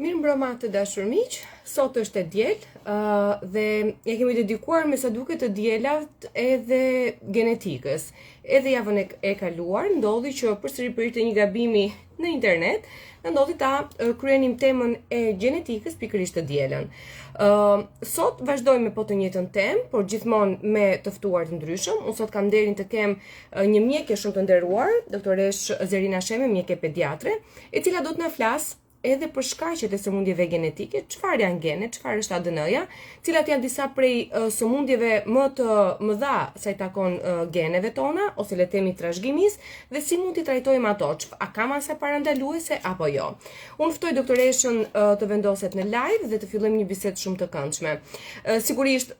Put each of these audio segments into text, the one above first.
Mirëmbrëma të dashur miq, sot është e diel dhe ja kemi dedikuar me sa duket të dielat edhe genetikës. Edhe javën e kaluar ndodhi që përsëri për një gabimi në internet, na ndodhi ta kryenim temën e genetikës pikërisht të dielën. Sot vazhdojmë me po të njëjtën temë, por gjithmonë me të ftuar të ndryshëm. Unë sot kam nderin të kem një mjeke shumë të nderuar, doktoresh Zerina Sheme, mjeke pediatre, e cila do të na flas edhe për shkaqet e sëmundjeve genetike, çfarë janë genet, çfarë është ADN-ja, cilat janë disa prej sëmundjeve më të mëdha sa i takon geneve tona, ose le të themi trashëgimisë, dhe si mund t'i trajtojmë ato, a ka masa parandaluese apo jo. Unë ftoj doktoreshën të vendoset në live dhe të fillojmë një bisedë shumë të këndshme. Sigurisht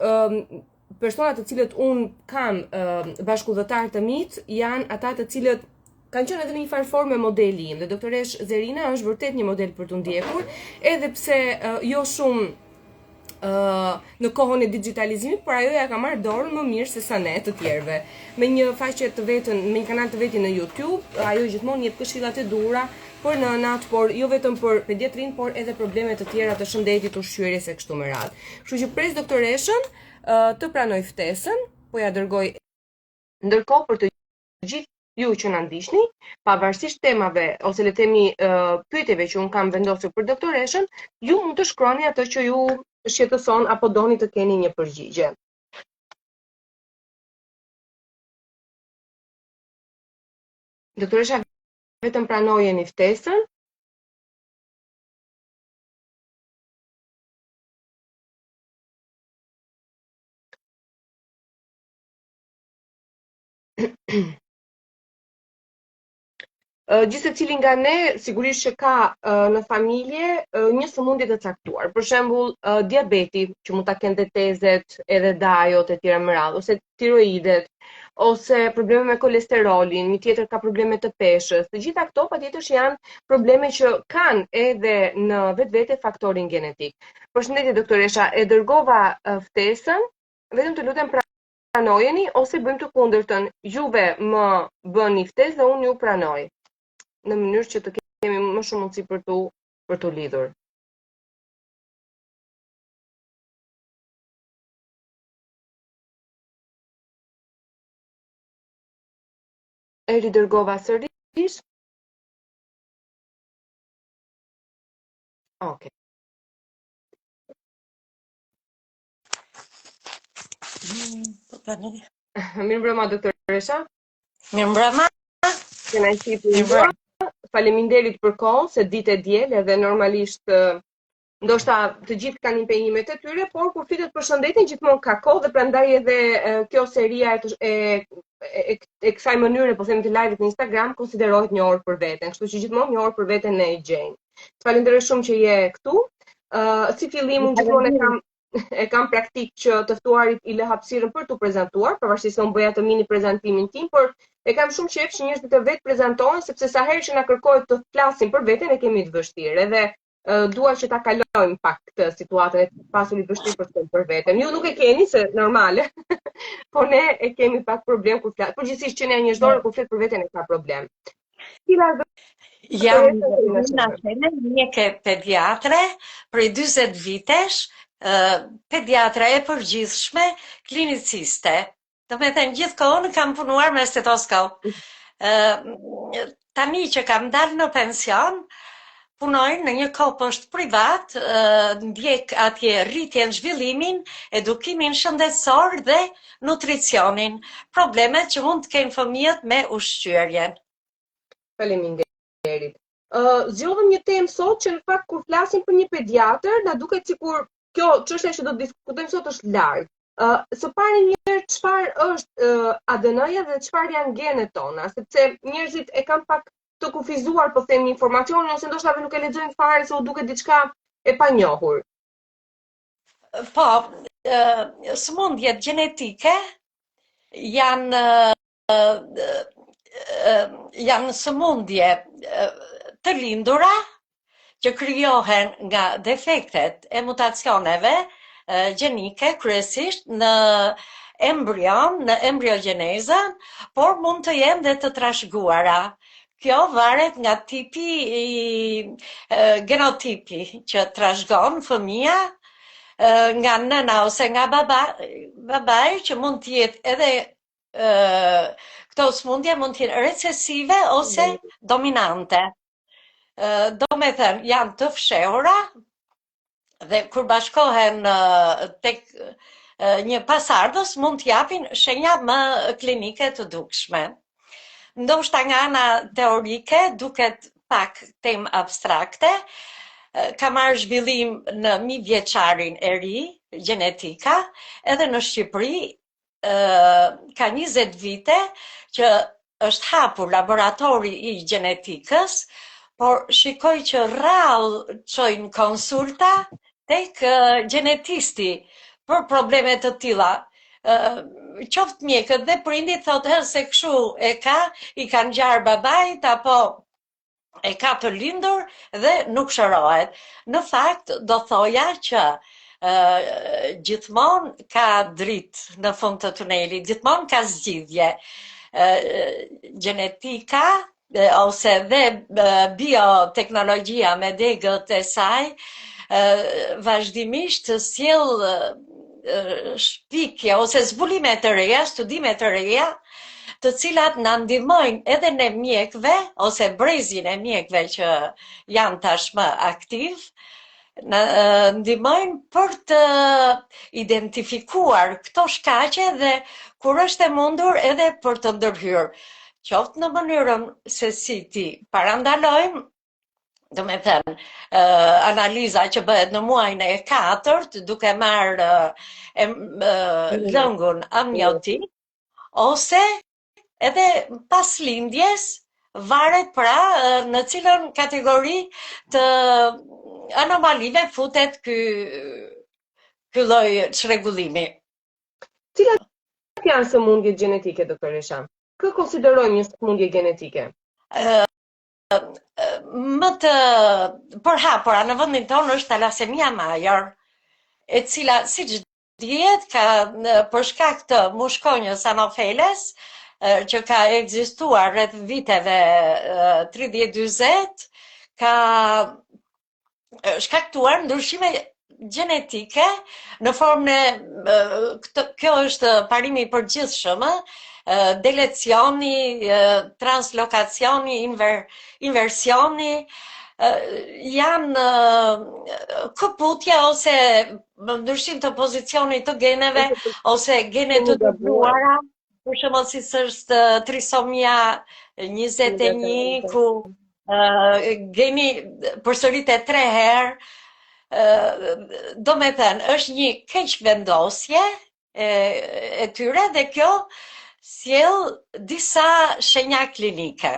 personat të cilët unë kam bashkëudhëtar të mit janë ata të cilët kanë qenë edhe në një farë forme modeli im, dhe doktoresh Zerina është vërtet një model për të ndjekur, edhe pse jo shumë në kohën e digitalizimit, por ajo ja ka marrë dorën më mirë se sa ne të tjerëve. Me një faqe të vetën, me një kanal të vetin në YouTube, ajo gjithmonë jep këshillat e duhura për nënat, por jo vetëm për pediatrin, por edhe probleme të tjera të shëndetit, ushqyerjes e kështu me radhë. Kështu që pres doktoreshën të pranoj ftesën, po ja dërgoj ndërkohë për të gjithë ju që na ndiqni, pavarësisht temave ose le të themi pyetjeve që un kam vendosur për doktoreshën, ju mund të shkruani atë që ju shqetëson apo doni të keni një përgjigje. Doktoresha, vetëm pranojeni ftesën. Gjithse cili nga ne sigurisht që ka në familje një sëmundje të caktuar. Për shembull, diabeti, që mund ta kenë detezet, edhe dajot e tjera me radhë, ose tiroidet, ose probleme me kolesterolin, një tjetër ka probleme të peshës. Të gjitha këto patjetër që janë probleme që kanë edhe në vetvete faktorin genetik. Përshëndetje doktoresha, e dërgova ftesën, vetëm të lutem pranojeni ose bëjmë të kundërtën. Juve më bëni ftesë dhe unë ju pranoj, në mënyrë që të kemi më shumë mundësi për tu lidhur. E ridërgova sërish. Okej. Mirëmbrëma doktoresha. Mirëmbrëma. Mirëmbrëma. Faleminderit për kohën, se ditë e diel edhe normalisht ndoshta të gjithë kanë impenjimet e tyre, por kur flitet për shëndetin gjithmonë ka kohë, dhe prandaj edhe kjo seria e kësaj mënyre, po themi të live-it në Instagram, konsiderohet një orë për veten, kështu që gjithmonë një orë për veten ne e gjejmë. Të falenderoj shumë që je këtu. Si fillim unë gjithmonë e kam praktik që të ftuarit i lë hapësirën për t'u prezantuar, pavarësisht se unë bëja të mini prezantimin tim, por e kam shumë qejf që njerëzit të vetë prezantohen, sepse sa herë që na kërkohet të flasim për veten e kemi të vështirë. Edhe dua që ta kalojmë pak këtë situatën e pasurit vështirë për të thënë për veten. Ju nuk e keni, se normale, po ne e kemi pak problem kur flas. Përgjithsisht që ne njerëzore kur flet për veten e ka problem. Jam mjeke pediatre prej 40 vitesh, pediatra e përgjithshme, kliniciste. Do me thënë, gjithë kohën kam punuar me stetoskop. Tani që kam dalë në pension, punoj në një kopësht privat, ndjek atje rritjen, zhvillimin, edukimin shëndetësor dhe nutricionin, problemet që mund të kenë fëmijët me ushqyerjen. Faleminderit. Zgjodhëm një temë sot që në fakt kur flasim për një pediatër, na duket sikur kjo çështja që do të diskutojmë sot është larg. Së pari njëherë, çfarë është ADN-ja dhe çfarë janë genet tona, sepse njerëzit e kanë pak të kufizuar, po themi, informacionin, ose ndoshta nuk e lexojnë fare se u duket diçka e panjohur. Po, sëmundjet gjenetike janë sëmundje të lindura që krijohen nga defektet e mutacioneve gjenike, kryesisht në embrion, në embriogenezën, por mund të jenë dhe të trashëguara. kjo varet nga tipi genotipi që trashëgon fëmia nga nëna ose nga babai që mund të jetë edhe këto sëmundje mund të jenë recesive ose dominante. Do me thënë, janë të fshehura dhe kur bashkohen tek një pasardhës mund t'japin shenja më klinike të dukshme. Ndoshta nga ana teorike duket pak temë abstrakte, ka marrë zhvillim në mijëvjeçarin e ri, gjenetika, edhe në Shqipëri ka 20 vite që është hapur laboratori i gjenetikës, por shikoj që rrallë çojnë konsulta tek gjenetisti për probleme të tilla. Qoftë mjekët dhe prindit thotë se kështu e ka, i kanë ngjarë babait apo e ka të lindur dhe nuk shërohet. Në fakt, do thoja që gjithmonë ka dritë në fund të tunelit, gjithmonë ka zgjidhje. Gjenetika ose dhe bioteknologjia me degët e saj vazhdimisht sjell shpikje ose zbulime të reja, studime të reja, të cilat na ndihmojnë edhe ne mjekëve ose brezin e mjekëve që janë tashmë aktiv, na ndihmojnë për të identifikuar këto shkaqe dhe kur është e mundur edhe për të ndërhyrë, qoftë në mënyrën se si ti parandalojmë, do me thënë, analiza që bëhet në muajin e 4 duke marrë lëngun amniotik, ose edhe pas lindjes varet pra në cilën kategori të anomalive futet ky lloj çrregullimi. Cilat janë sëmundjet gjenetike, doktoresha? Kë konsiderojmë një sëmundje genetike? Më të përhapura në vendin tonë është talasemia major, e cila siç dihet ka për shkak të mushkonjës Anopheles që ka ekzistuar rreth viteve 30-40, ka shkaktuar ndryshime gjenetike në formën kjo është parimi i përgjithshëm, delecioni, translokacioni, inversioni, janë këputje ose ndryshim të pozicionit të geneve ose gene të dobruara, për shembull si është trisomia 21 ku geni përsëritet 3 herë. Do me thënë, është një keqvendosje e tyre dhe kjo sjell disa shenja klinike.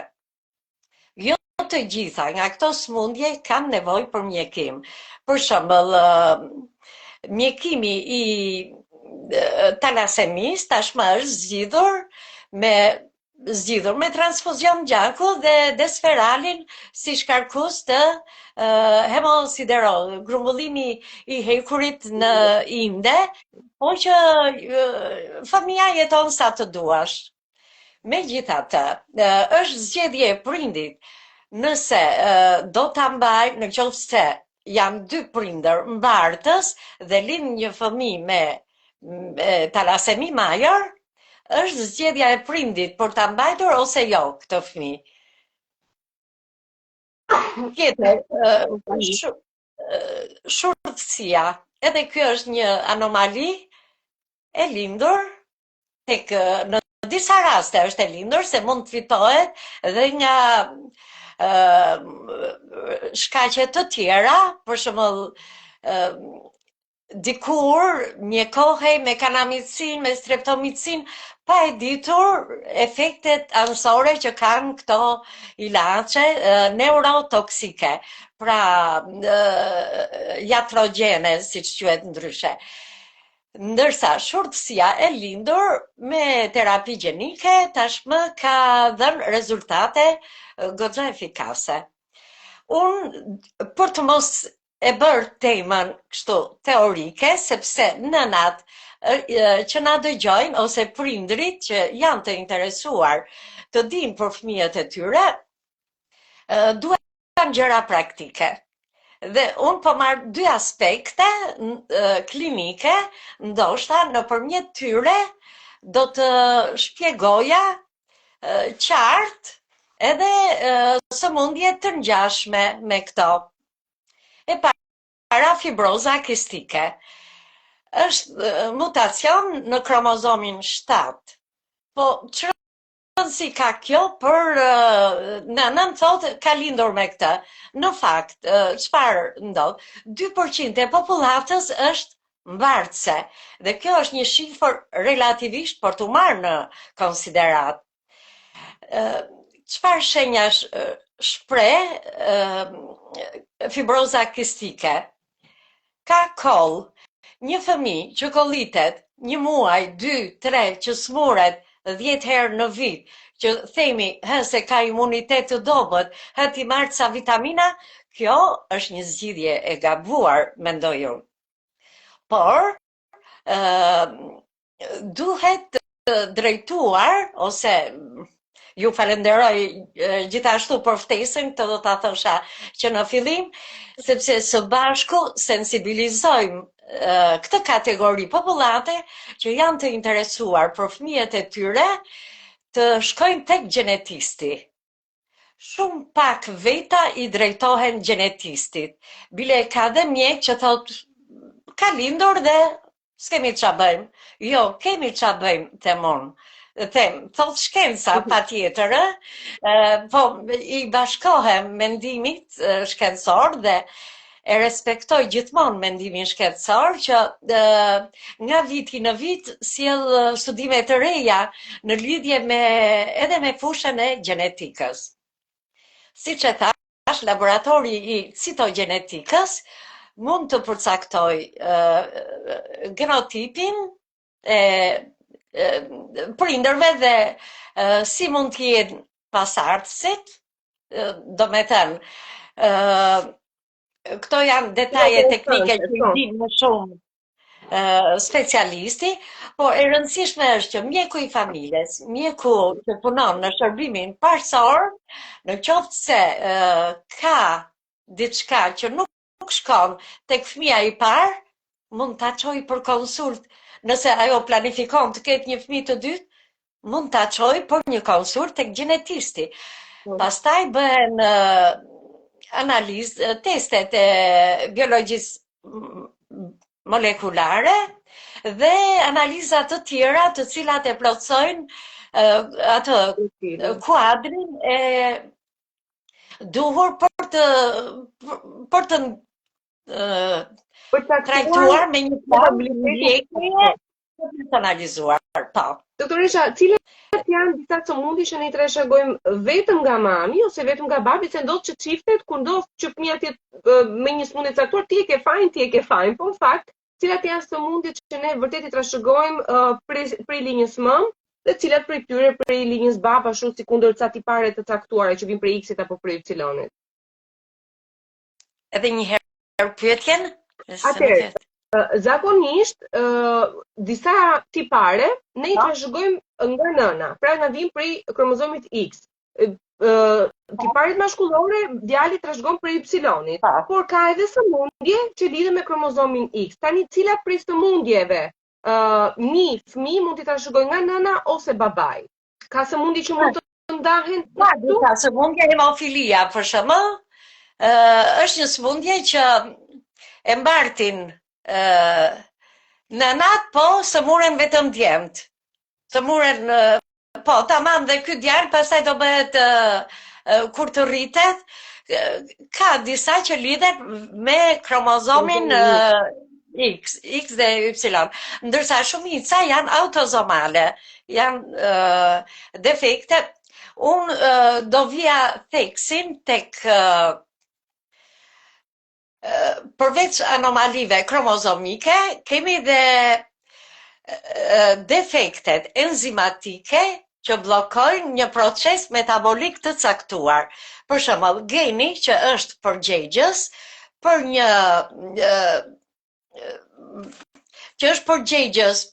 Jo të gjitha nga këto sëmundje kanë nevojë për mjekim. Për shembull, mjekimi i talasemis tashmë është zgjidhur me transfuzion gjaku dhe desferalin si shkarkus të hemosiderol, grumbullimi i hekurit në inde, po që fëmia jeton sa të duash. Megjithatë, është zgjedhje e prindit nëse do ta mbajë, në qoftë se janë 2 prindër mbartës dhe lind një fëmijë me talasemi major, është zgjedhja e prindit për ta mbajtur ose jo këtë fëmijë. Tjetër, shurtësia, edhe kjo është një anomali e lindur, tek në disa raste është e lindur se mund të fitohet dhe nga shkaqe të tjera, për shembull dikur mjekohej me kanamicin, me streptomicin, pa e ditur efektet anësore që kanë këto ilaçe neurotoksike, pra iatrogene, siç quhet ndryshe. Ndërsa shurtësia e lindur me terapi gjenike tashmë ka dhënë rezultate goxha efikase. Unë për të mos e bërë temën kështu teorike, sepse nënat që na dëgjojnë ose prindrit që janë të interesuar të dinë për fëmijët e tyre, duhen gjëra praktike. Dhe unë po marrë dy aspekte klinike, ndoshta nëpërmjet tyre do të shpjegoja qartë edhe sëmundje të ngjashme me këto. E para, fibroza kistike. Është mutacion në kromozomin 7. Po çfarë si ka kjo për nënën thotë ka lindur me këtë. Në fakt, çfarë ndodh? 2% e popullatës është mbartëse. Dhe kjo është një shifër relativisht për të marrë në konsiderat. Çfarë shenjash shpreh fibroza kistike? Ka koll. Një fëmijë që kollitet 1 muaj, 2, 3, që smuret 10 herë në vit, që themi se ka imunitet të dobët, ti marrë ca vitamina, kjo është një zgjidhje e gabuar, mendoj unë. Por, duhet drejtuar, ose ju falenderoj gjithashtu për ftesën, këtë do ta thosha që në fillim, sepse së bashku sensibilizojmë këtë kategori popullate që janë të interesuar për fëmijët e tyre të shkojnë tek gjenetisti. Shumë pak veta i drejtohen gjenetistit. Bile ka dhe mjek që thot ka lindur dhe s'kemi qa bëjmë. Jo, kemi qa bëjmë, temon. Thot shkenca pa tjetër, po i bashkohem mendimit shkencor dhe e respektoj gjithmonë mendimin shkencor që nga viti në vit sjell studime të reja në lidhje edhe me fushën e gjenetikës. Siç e thash, laboratori i citogenetikës mund të përcaktoj genotipin e prindërve dhe si mund të jenë pasardhësit, do me thënë, këto janë detaje teknike që i din më shumë specialisti, po e rëndësishme është që mjeku i familjes, mjeku që punon në shërbimin parësor, në qoftë se ka diçka që nuk shkon tek fëmia i parë, mund ta çojë për konsult. Nëse ajo planifikon të ketë një fëmijë të dytë, mund ta çojë për një konsult tek gjenetisti. Pastaj bëhen analizë, testet e biologjisë molekulare dhe analiza të tjera të cilat e plotësojnë atë kuadrin e duhur për të trajtuar me një plan ndjekje personalizuar. Po. Doktoresha, cilat janë disa sëmundje që ne i trashëgojmë vetëm nga mami ose vetëm nga babi, se ndodh që çiftet kur ndodh që fëmia me një sëmundje të caktuar, ti e ke fajin, po në fakt, cilat janë sëmundjet që ne vërtet i trashëgojmë prej linjës mëm dhe cilat prej tyre prej linjës bab, ashtu si kundër ca tipare të caktuara që vijnë prej X-it apo prej Y-it. Edhe një herë pyetjen? Atëherë, zakonisht disa tipare ne i trashëgojmë nga nëna, pra na vijnë prej kromozomit X. Tiparet mashkullore djali trashëgon prej Y-it, por ka edhe sëmundje që lidhen me kromozomin X. Tani cilat prej sëmundjeve një fëmijë mund t'i trashëgojë nga nëna ose babai? Ka sëmundje që mund të ndahen? Ka sëmundje hemofilia, për shembull, është një sëmundje që e mbartin nënat, po sëmuren vetëm djemt. Sëmuren, po, tamam, dhe ky djalë pastaj do bëhet kur të rritet, ka disa që lidhen me kromozomin X dhe Y, ndërsa shumica janë autozomale, janë defekte. Unë do vija theksin tek përveç anomalive kromozomike, kemi dhe defektet enzimatike që bllokojnë një proces metabolik të caktuar. Për shembull, geni që është përgjegjës për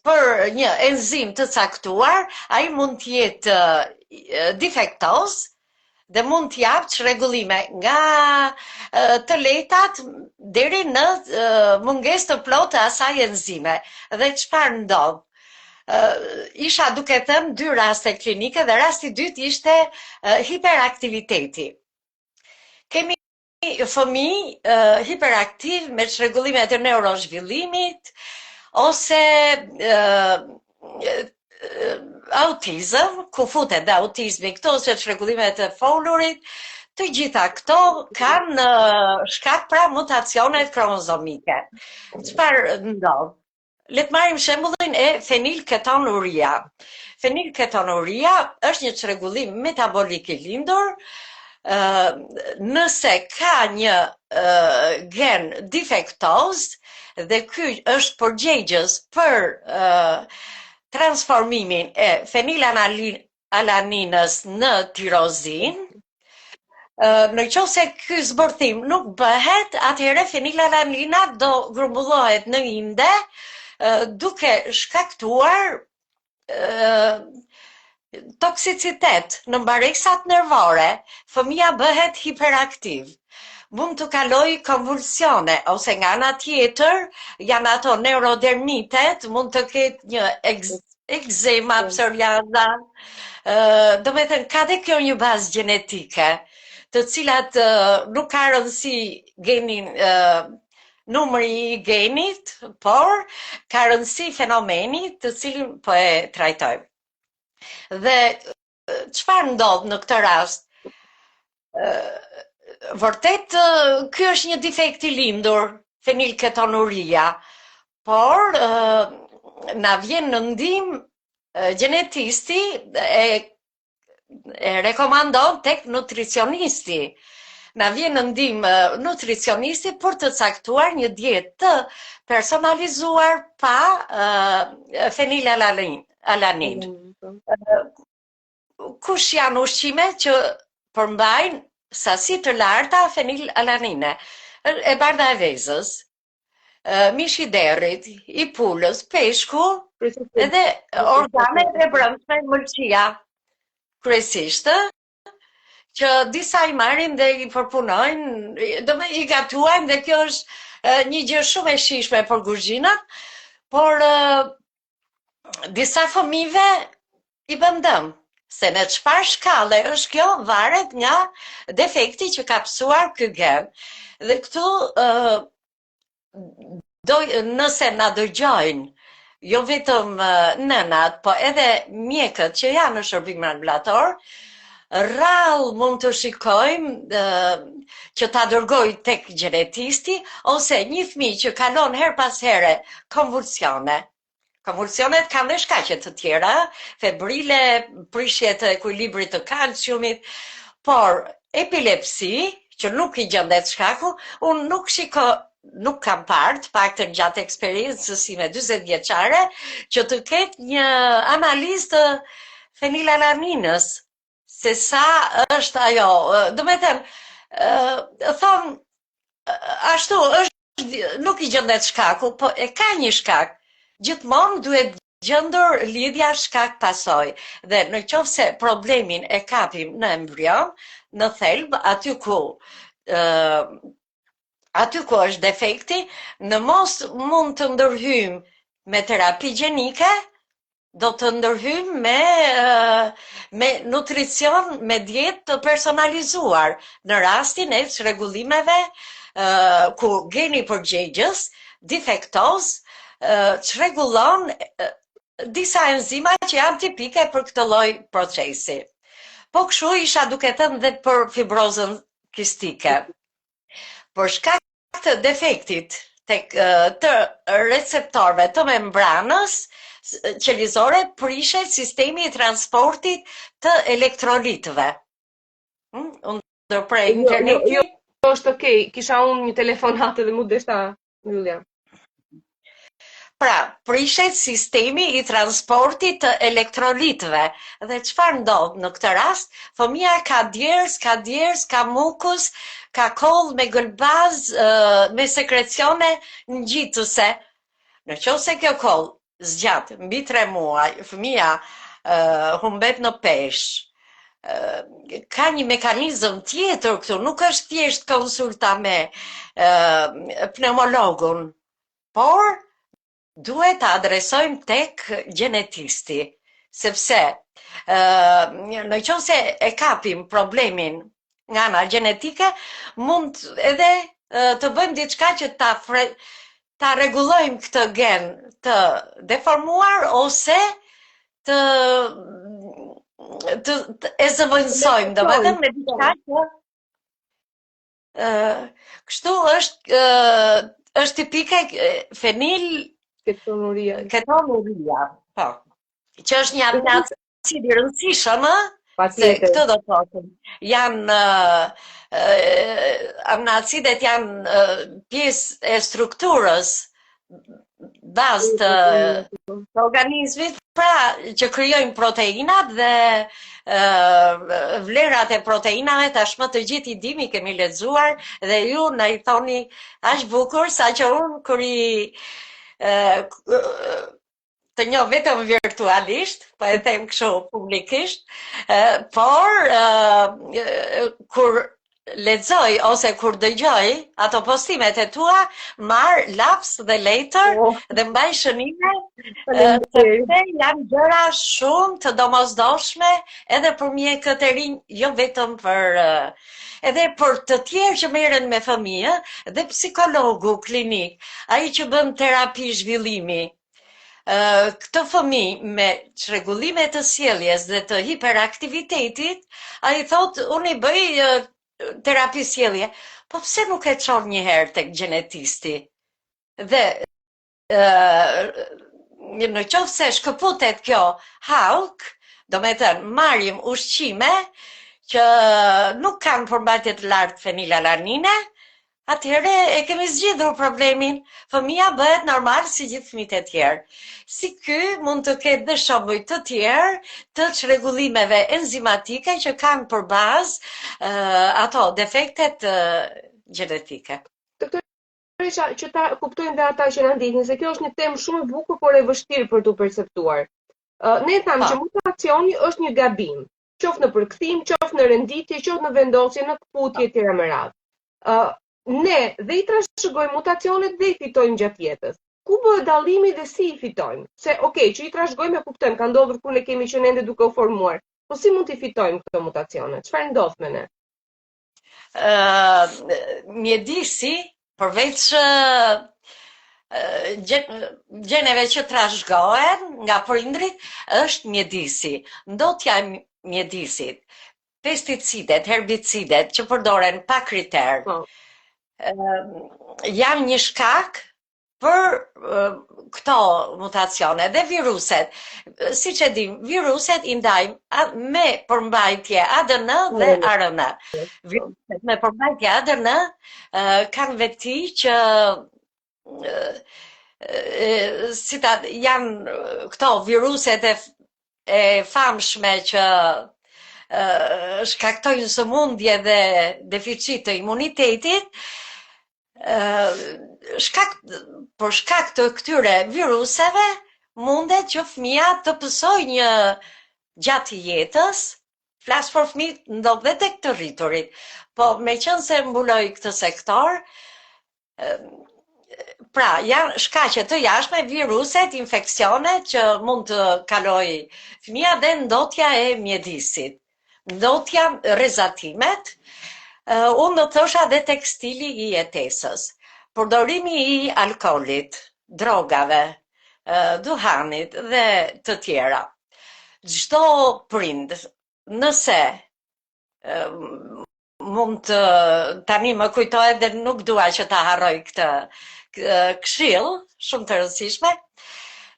për një enzim të caktuar, ai mund të jetë defektoz dhe mund t'jap çrregullime nga të lehtat deri në mungesë të plotë të asaj enzime. Dhe çfarë ndodh? Isha duke thënë dy raste klinike dhe rasti i dytë ishte hiperaktiviteti. Kemi fëmijë hiperaktiv me çrregullime të neurozhvillimit ose autizëm, ku futet dhe autizmi këto ose çrregullimet e folurit, të gjitha këto kanë shkak pra mutacionet kromozomike. Çfarë ndodh? Le të marrim shembullin e fenilketonuria. Fenilketonuria është një çrregullim metabolik i lindur. Nëse ka një gen defektoz dhe ky është përgjegjës për transformimin e fenilalaninës në tirozin, në qoftë se ky zbërthim nuk bëhet, atëherë fenilalanina do grumbullohet në inde duke shkaktuar toksicitet në mbareksat nervore, fëmia bëhet hiperaktiv. Mund të kaloj konvulsione, ose nga ana tjetër, janë ato neurodermitet, mund të ketë një ekzema psoriaza, do me thënë, ka dhe kjo një bazë gjenetike, të cilat nuk ka rëndësi genin, numri i genit, por ka rëndësi fenomeni të cilin po e trajtojmë. Dhe çfarë ndodh në këtë rast? Vërtet, ky është një defekt i lindur, fenilketonuria, por na vjen në ndihmë gjenetisti e rekomandon tek nutricionisti. Na vjen në ndihmë nutricionisti për të caktuar një dietë të personalizuar pa fenilalanin. Kush janë ushqime që përmbajnë sasi të larta fenilalanine? E bardha e vezës, mishi i derrit, i pulës, peshku, edhe organet e brendshme, mëlçia, kryesisht, që disa i marrin dhe i përpunojnë, do me i gatuajnë, dhe kjo është një gjë shumë e shishme për kuzhinën, por disa fëmijëve i bën dëm. Se në çfarë shkalle është kjo, varet nga defekti që ka psuar ky gen. Dhe këtu, nëse na dëgjojnë, jo vetëm nënat, po edhe mjekët që janë në shërbim ambulator, rrallë mund të shikojmë që ta dërgoj tek gjenetisti, ose një fëmijë që kalon her pas here konvulsione. Konvulsionet kanë dhe shkaqe të tjera, febrile, prishje të ekuilibrit të kalciumit, por epilepsi, që nuk i gjendet shkaku, unë nuk kam parë, të paktën gjatë eksperiencës sime 40 vjeçare, që të ketë një analizë të fenilalaninës, se sa është ajo, do me thënë, thonë, ashtu, nuk i gjendet shkaku, po e ka një shkak. Gjithmonë duhet gjendur lidhja shkak pasoj. Dhe në qoftë se problemin e kapim në embrion, në thelb, aty ku është defekti, në mos mund të ndërhyjmë me terapi gjenike, do të ndërhyjmë me nutricion, me dietë të personalizuar, në rastin e çrregullimeve ku geni përgjegjës, defektoz, çrregullon disa enzima që janë tipike për këtë lloj procesi. Po kështu isha duke thënë dhe për fibrozën kistike. Për shkak të defektit të receptorëve të membranës qelizore prishet sistemi i transportit të elektrolitëve. Unë ndërprej interneti. Jo, është okay. Kisha unë një telefonat dhe mu deshta mbyllja. Pra, prishet sistemi i transportit të elektrolitëve. Dhe çfarë ndodh në këtë rast? Fëmia ka djers, ka mukus, ka koll me gëlbaz, me sekrecione ngjitëse. Në qoftë se kjo koll zgjat mbi 3 muaj, fëmia humbet në peshë, ka një mekanizëm tjetër këtu, nuk është thjesht konsulta me pneumologun, por duhet të adresojmë tek gjenetisti, sepse në qoftë se e kapim problemin nga ana gjenetike, mund edhe të bëjmë diçka që ta rregullojmë këtë gen të deformuar ose të e zëvendësojmë, domethënë me diçka që kështu është tipike fenil ketonuria, po, që është një aminacid i rëndësishëm, se këtë do të thotim. Janë aminoacidet janë pjesë e strukturës bazë të organizmit, pra që krijojnë proteinat dhe vlerat e proteinave tashmë të gjithë i dimi, kemi lexuar dhe ju na i thoni aq bukur sa që unë kur të njoh vetëm virtualisht, po e them kështu publikisht, por kur lexoj ose kur dëgjoj ato postimet e tua, marr laps dhe letër dhe mbaj shënime, sepse janë gjëra shumë të domosdoshme edhe për mjekët e rinj, jo vetëm për edhe për të tjerë që merren me fëmijë, dhe psikologu klinik, ai që bën terapi zhvillimi. Këtë fëmijë me çrregullime të sjelljes dhe të hiperaktivitetit, ai thotë unë i bëj terapi sjellje, po pse nuk e çon një herë tek gjenetisti? Dhe në qoftë se shkëputet kjo halk, do me thënë marrim ushqime që nuk kanë përmbajtje të lartë fenilalanine, atëherë e kemi zgjidhur problemin. Fëmia bëhet normal si gjithë fëmijët e tjerë. Si ky mund të ketë dhe shembuj të tjerë të çrregullimeve enzimatike që kanë për bazë ato defektet gjenetike. Doktoresha, që ta kuptojnë dhe ata që na ndjekin, se kjo është një temë shumë e bukur por e vështirë për tu perceptuar. Ne thamë që mutacioni është një gabim, qoftë në përkthim, qoftë në renditje, qoftë në vendosje, në kputje etj. Me radhë. Ne dhe i trashëgojmë mutacionet dhe i fitojmë gjatë jetës. Ku bëhet dallimi dhe si i fitojmë? Se, që i trashëgojmë e kuptojmë, ka ndodhur kur ne kemi qenë ende duke u formuar. Po si mund t'i fitojmë këto mutacione? Çfarë ndodh me ne? Mjedisi, përveç gjeneve që trashëgohen nga prindrit, është mjedisi. Ndotja e mjedisit, pesticidet, herbicidet që përdoren pa kriter, janë një shkak për këto mutacione dhe viruset. Siç e dim, viruset i ndajmë me përmbajtje ADN dhe ARN. Viruset me përmbajtje ADN kanë veti që janë këto viruset e famshme që shkaktojnë sëmundje dhe deficit të imunitetit. Për shkak të këtyre viruseve mundet që fëmia të pësoj një gjatë jetës, flas për fëmijët ndodh dhe tek të rriturit. Po meqense mbuloj këtë sektor, pra janë shkaqe të jashtme, viruset, infeksionet që mund të kaloj fëmia dhe ndotja e mjedisit. Ndotja, rrezatimet, unë do thosha dhe tek stili i jetesës. Përdorimi i alkoolit, drogave, duhanit dhe të tjera. Çdo prind, nëse mund të tani më kujtohet dhe nuk dua që ta harroj këtë këshill shumë të rëndësishme,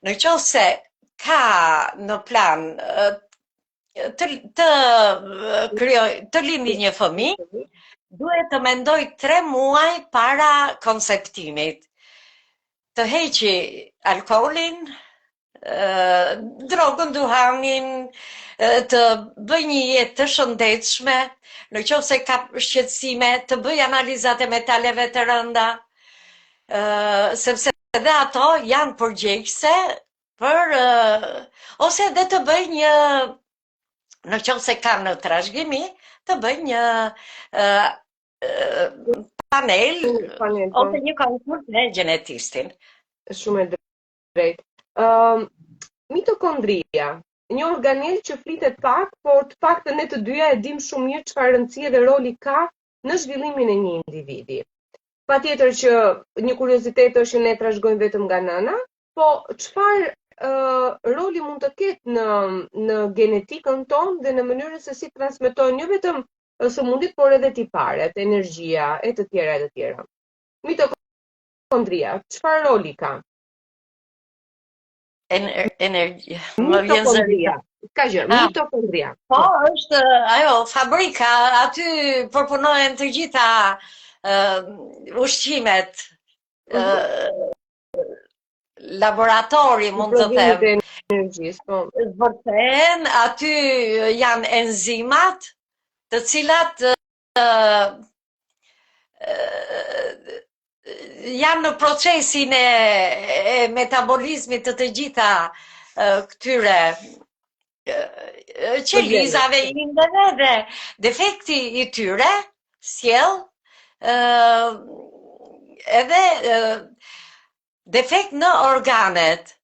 në qoftë se ka në plan të lindi një fëmijë, duhet të mendoj 3 muaj para konceptimit. Të heqi alkoolin, drogën, duhanin, të bëj një jetë të shëndetshme, në qoftë se ka shqetësime, të bëj analizat e metaleve të rënda, sepse edhe ato janë përgjegjëse për ose edhe të bëj një në qoftë se kanë në trashëgimi, të bëjnë një panel Panel, po. ose një konsult me gjenetistin. Shumë e drejtë. Mitokondria, një organel që flitet pak, por të paktën ne të dyja e dim shumë mirë çfarë rëndësie dhe roli ka në zhvillimin e një individi. Patjetër që një kuriozitet është që ne trashëgojmë vetëm nga nëna, po çfarë roli mund të ketë në genetikën tonë dhe në mënyrën se si transmetojnë jo vetëm sëmundjet, por edhe tiparet, energjia e të tjera e të tjera. Mitokondria, çfarë roli ka? Energji. Më vjen zëri. Mitokondria. Ka gjë, mitokondria. Po, është ajo fabrika, aty përpunohen të gjitha ushqimet, laboratori mund të them. Energjisë, po. Zbërthehen, aty janë enzimat, të cilat janë në procesin e metabolizmit të gjitha këtyre qelizave indeve dhe defekti i tyre sjell edhe defekt në organet.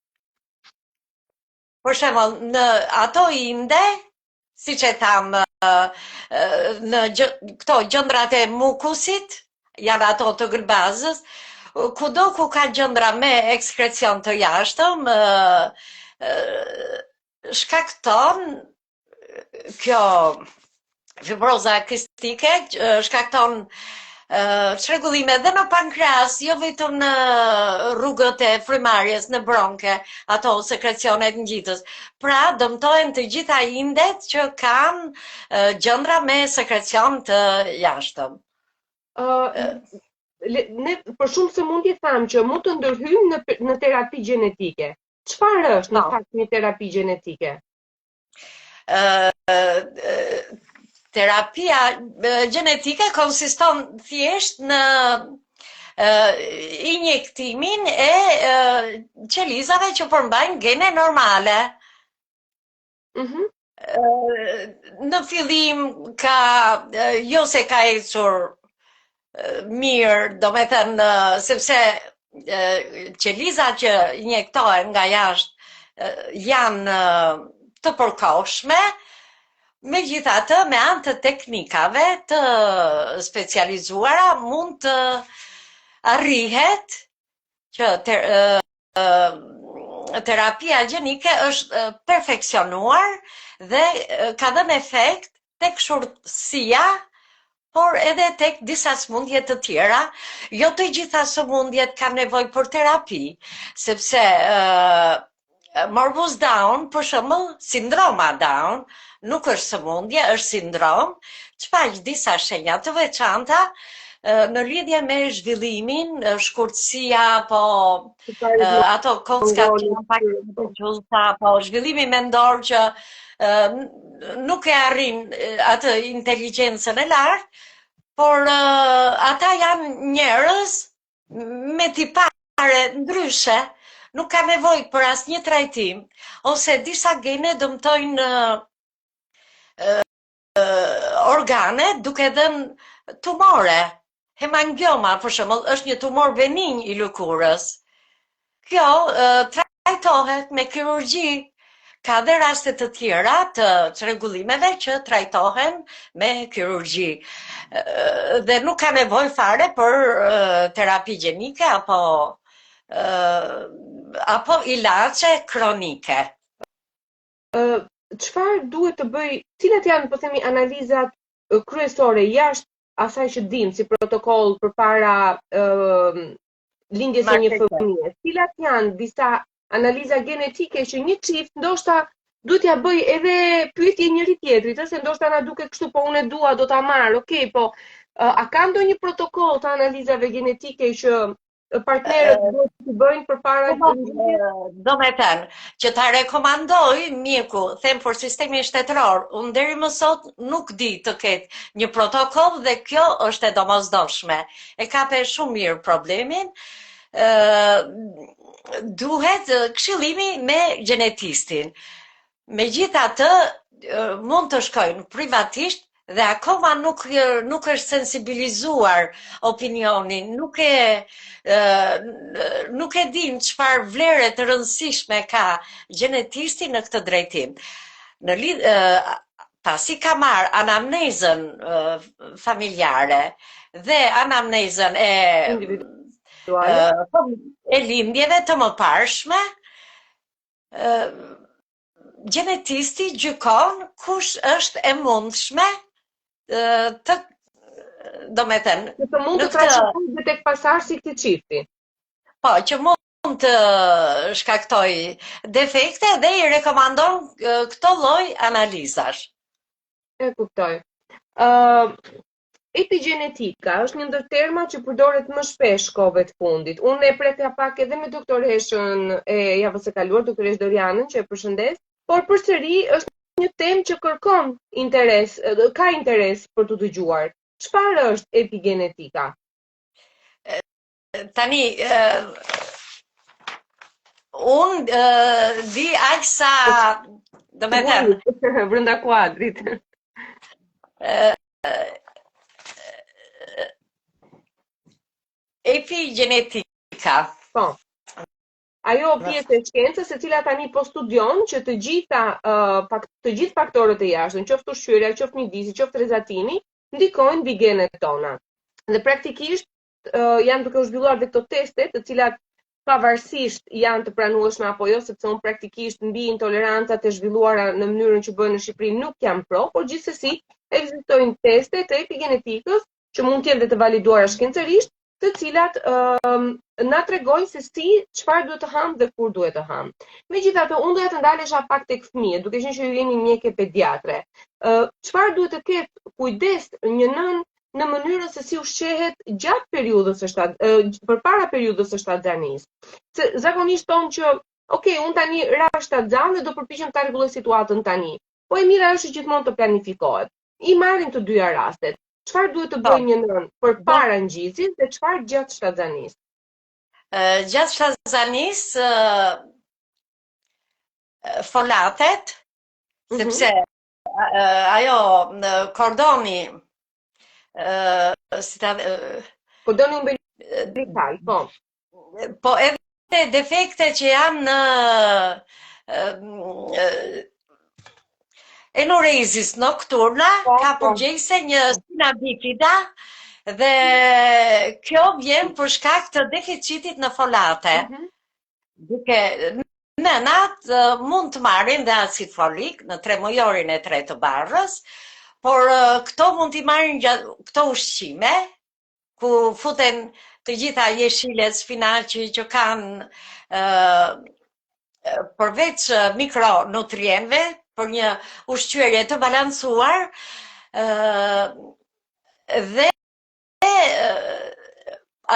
Për shembull, në ato inde, siç e tham, në këto gjëndrat e mukusit, janë ato të gëlbazës, kudo ku ka gjëndra me ekskrecion të jashtëm, shkakton kjo fibroza kistike, shkakton çrregullime dhe në pankreas, jo vetëm në rrugët e frymarrjes, në bronke, ato sekrecionet ngjitës. Pra, dëmtojnë të gjitha indet që kanë gjëndra me sekrecion të jashtëm. Ne për shumë sëmundje thamë që mund të ndërhyjmë në terapi gjenetike. Çfarë është në fakt një terapi gjenetike? Terapia gjenetike konsiston thjesht në injektimin e qelizave që përmbajnë gene normale. Në fillim ka, jo se ka ecur mirë, do me thënë, sepse qelizat që injektohen nga jashtë janë të përkohshme, megjithatë me anë të teknikave të specializuara mund të arrihet që terapia gjenike është perfeksionuar dhe ka dhënë efekt tek shurtësia, por edhe tek disa sëmundje të tjera. Jo të gjitha sëmundjet kanë nevojë për terapi, sepse morbus Down, për shembull, sindroma Down, nuk është sëmundje, është sindrom, shfaq disa shenja të veçanta në lidhje me zhvillimin, shkurtësia, po ato kockat që janë pak të gjusta, po zhvillimi mendor që nuk e arrin atë inteligjencën e lartë, por ata janë njerëz me tipare ndryshe, nuk ka nevojë për asnjë trajtim, ose disa gene dëmtojnë organet duke dhënë tumore. Hemangioma, për shembull, është një tumor beninj i lëkurës. Kjo trajtohet me kirurgji. Ka dhe raste të tjera të çrregullimeve që trajtohen me kirurgji. Dhe nuk ka nevojë fare për terapi gjenike apo ilaçe kronike. Çfarë duhet të bëj, cilat janë, po themi, analizat kryesore jashtë asaj që dim si protokoll përpara lindjes së një fëmije? Cilat janë disa analiza genetike që një çift ndoshta duhet ja bëj edhe pyetje njëri tjetrit, se ndoshta na duket kështu, po unë dua, do ta marr, okay, po a ka ndonjë protokoll të analizave genetike që partnerët duhet të bëjnë përpara? Do me thënë, që ta rekomandoj mjeku, them për sistemin shtetëror, unë deri më sot nuk di të ketë një protokoll dhe kjo është e domosdoshme. E kape shumë mirë problemin. Duhet këshillimi me gjenetistin. Megjithatë, mund të shkojnë privatisht dhe akoma nuk është sensibilizuar opinioni, nuk e din çfarë vlere të rëndësishme ka gjenetisti në këtë drejtim. Pasi ka marrë anamnezën familjare dhe anamnezën e lindjeve të mëparshme, gjenetisti gjykon kush është e mundshme do me thënë, të mund të trashëgojë dhe tek pasardhësi i këtij çifti. Po, që mund të shkaktoj defekte dhe i rekomandon këto lloj analizash. E kuptoj. Epigenetika është një ndër termat që përdoret më shpesh kohëve të fundit. Unë e prekja pak edhe me doktoreshën e javës së kaluar, doktoresh Dorianën, që e përshëndes, por përsëri është një temë që kërkon interes, ka interes për të dëgjuar. Çfarë është epigenetika? Tani, unë di aq sa, do me thënë, brenda kuadrit. Epigenetika. Po. Ajo pjesë e shkencës e cila tani po studion që të gjithë faktorët e jashtëm, qoftë ushqyerja, qoftë mjedisi, qoftë rrezatimi, ndikojnë mbi genet tona. Dhe praktikisht janë duke u zhvilluar dhe këto teste, të cilat pavarësisht janë të pranueshme apo jo, sepse unë praktikisht mbi intolerancat e zhvilluara në mënyrën që bëhen në Shqipëri nuk jam pro, por gjithsesi ekzistojnë teste të epigenetikës që mund të jenë dhe të validuara shkencërisht, të cilat na tregojnë se çfarë duhet të ham dhe kur duhet të ham. Megjithatë, unë doja të ndalesha pak tek fëmijët, duke qenë që ju jeni mjeke pediatre. Çfarë duhet të ketë kujdes një nën në mënyrën se si ushqehet gjatë periudhës së përpara periudhës së shtatzanisë. Se zakonisht thonë që, okay, unë tani ra shtatzan dhe do përpiqem ta rregulloj situatën tani. Po e mira është gjithmonë të planifikohet. I marrim të dyja rastet. Çfarë duhet të bëjë një nën përpara ngjitjes dhe çfarë gjatë shtatzanisë? Gjatë shtatzanisë folatet, sepse ajo kordoni kordoni umbilikal, po. Po edhe defekte që janë në enuresis nocturna, ka përgjegjëse një spina bifida dhe kjo vjen për shkak të deficitit në folate. Duke nënat mund të marrin dhe acid folik në 3 mujorin e 3 të barrës, por këto mund t'i marrin këto ushqime, ku futen të gjitha jeshilet, spinaqi që kanë përveç mikronutrienve, për një ushqyerje të balancuar, dhe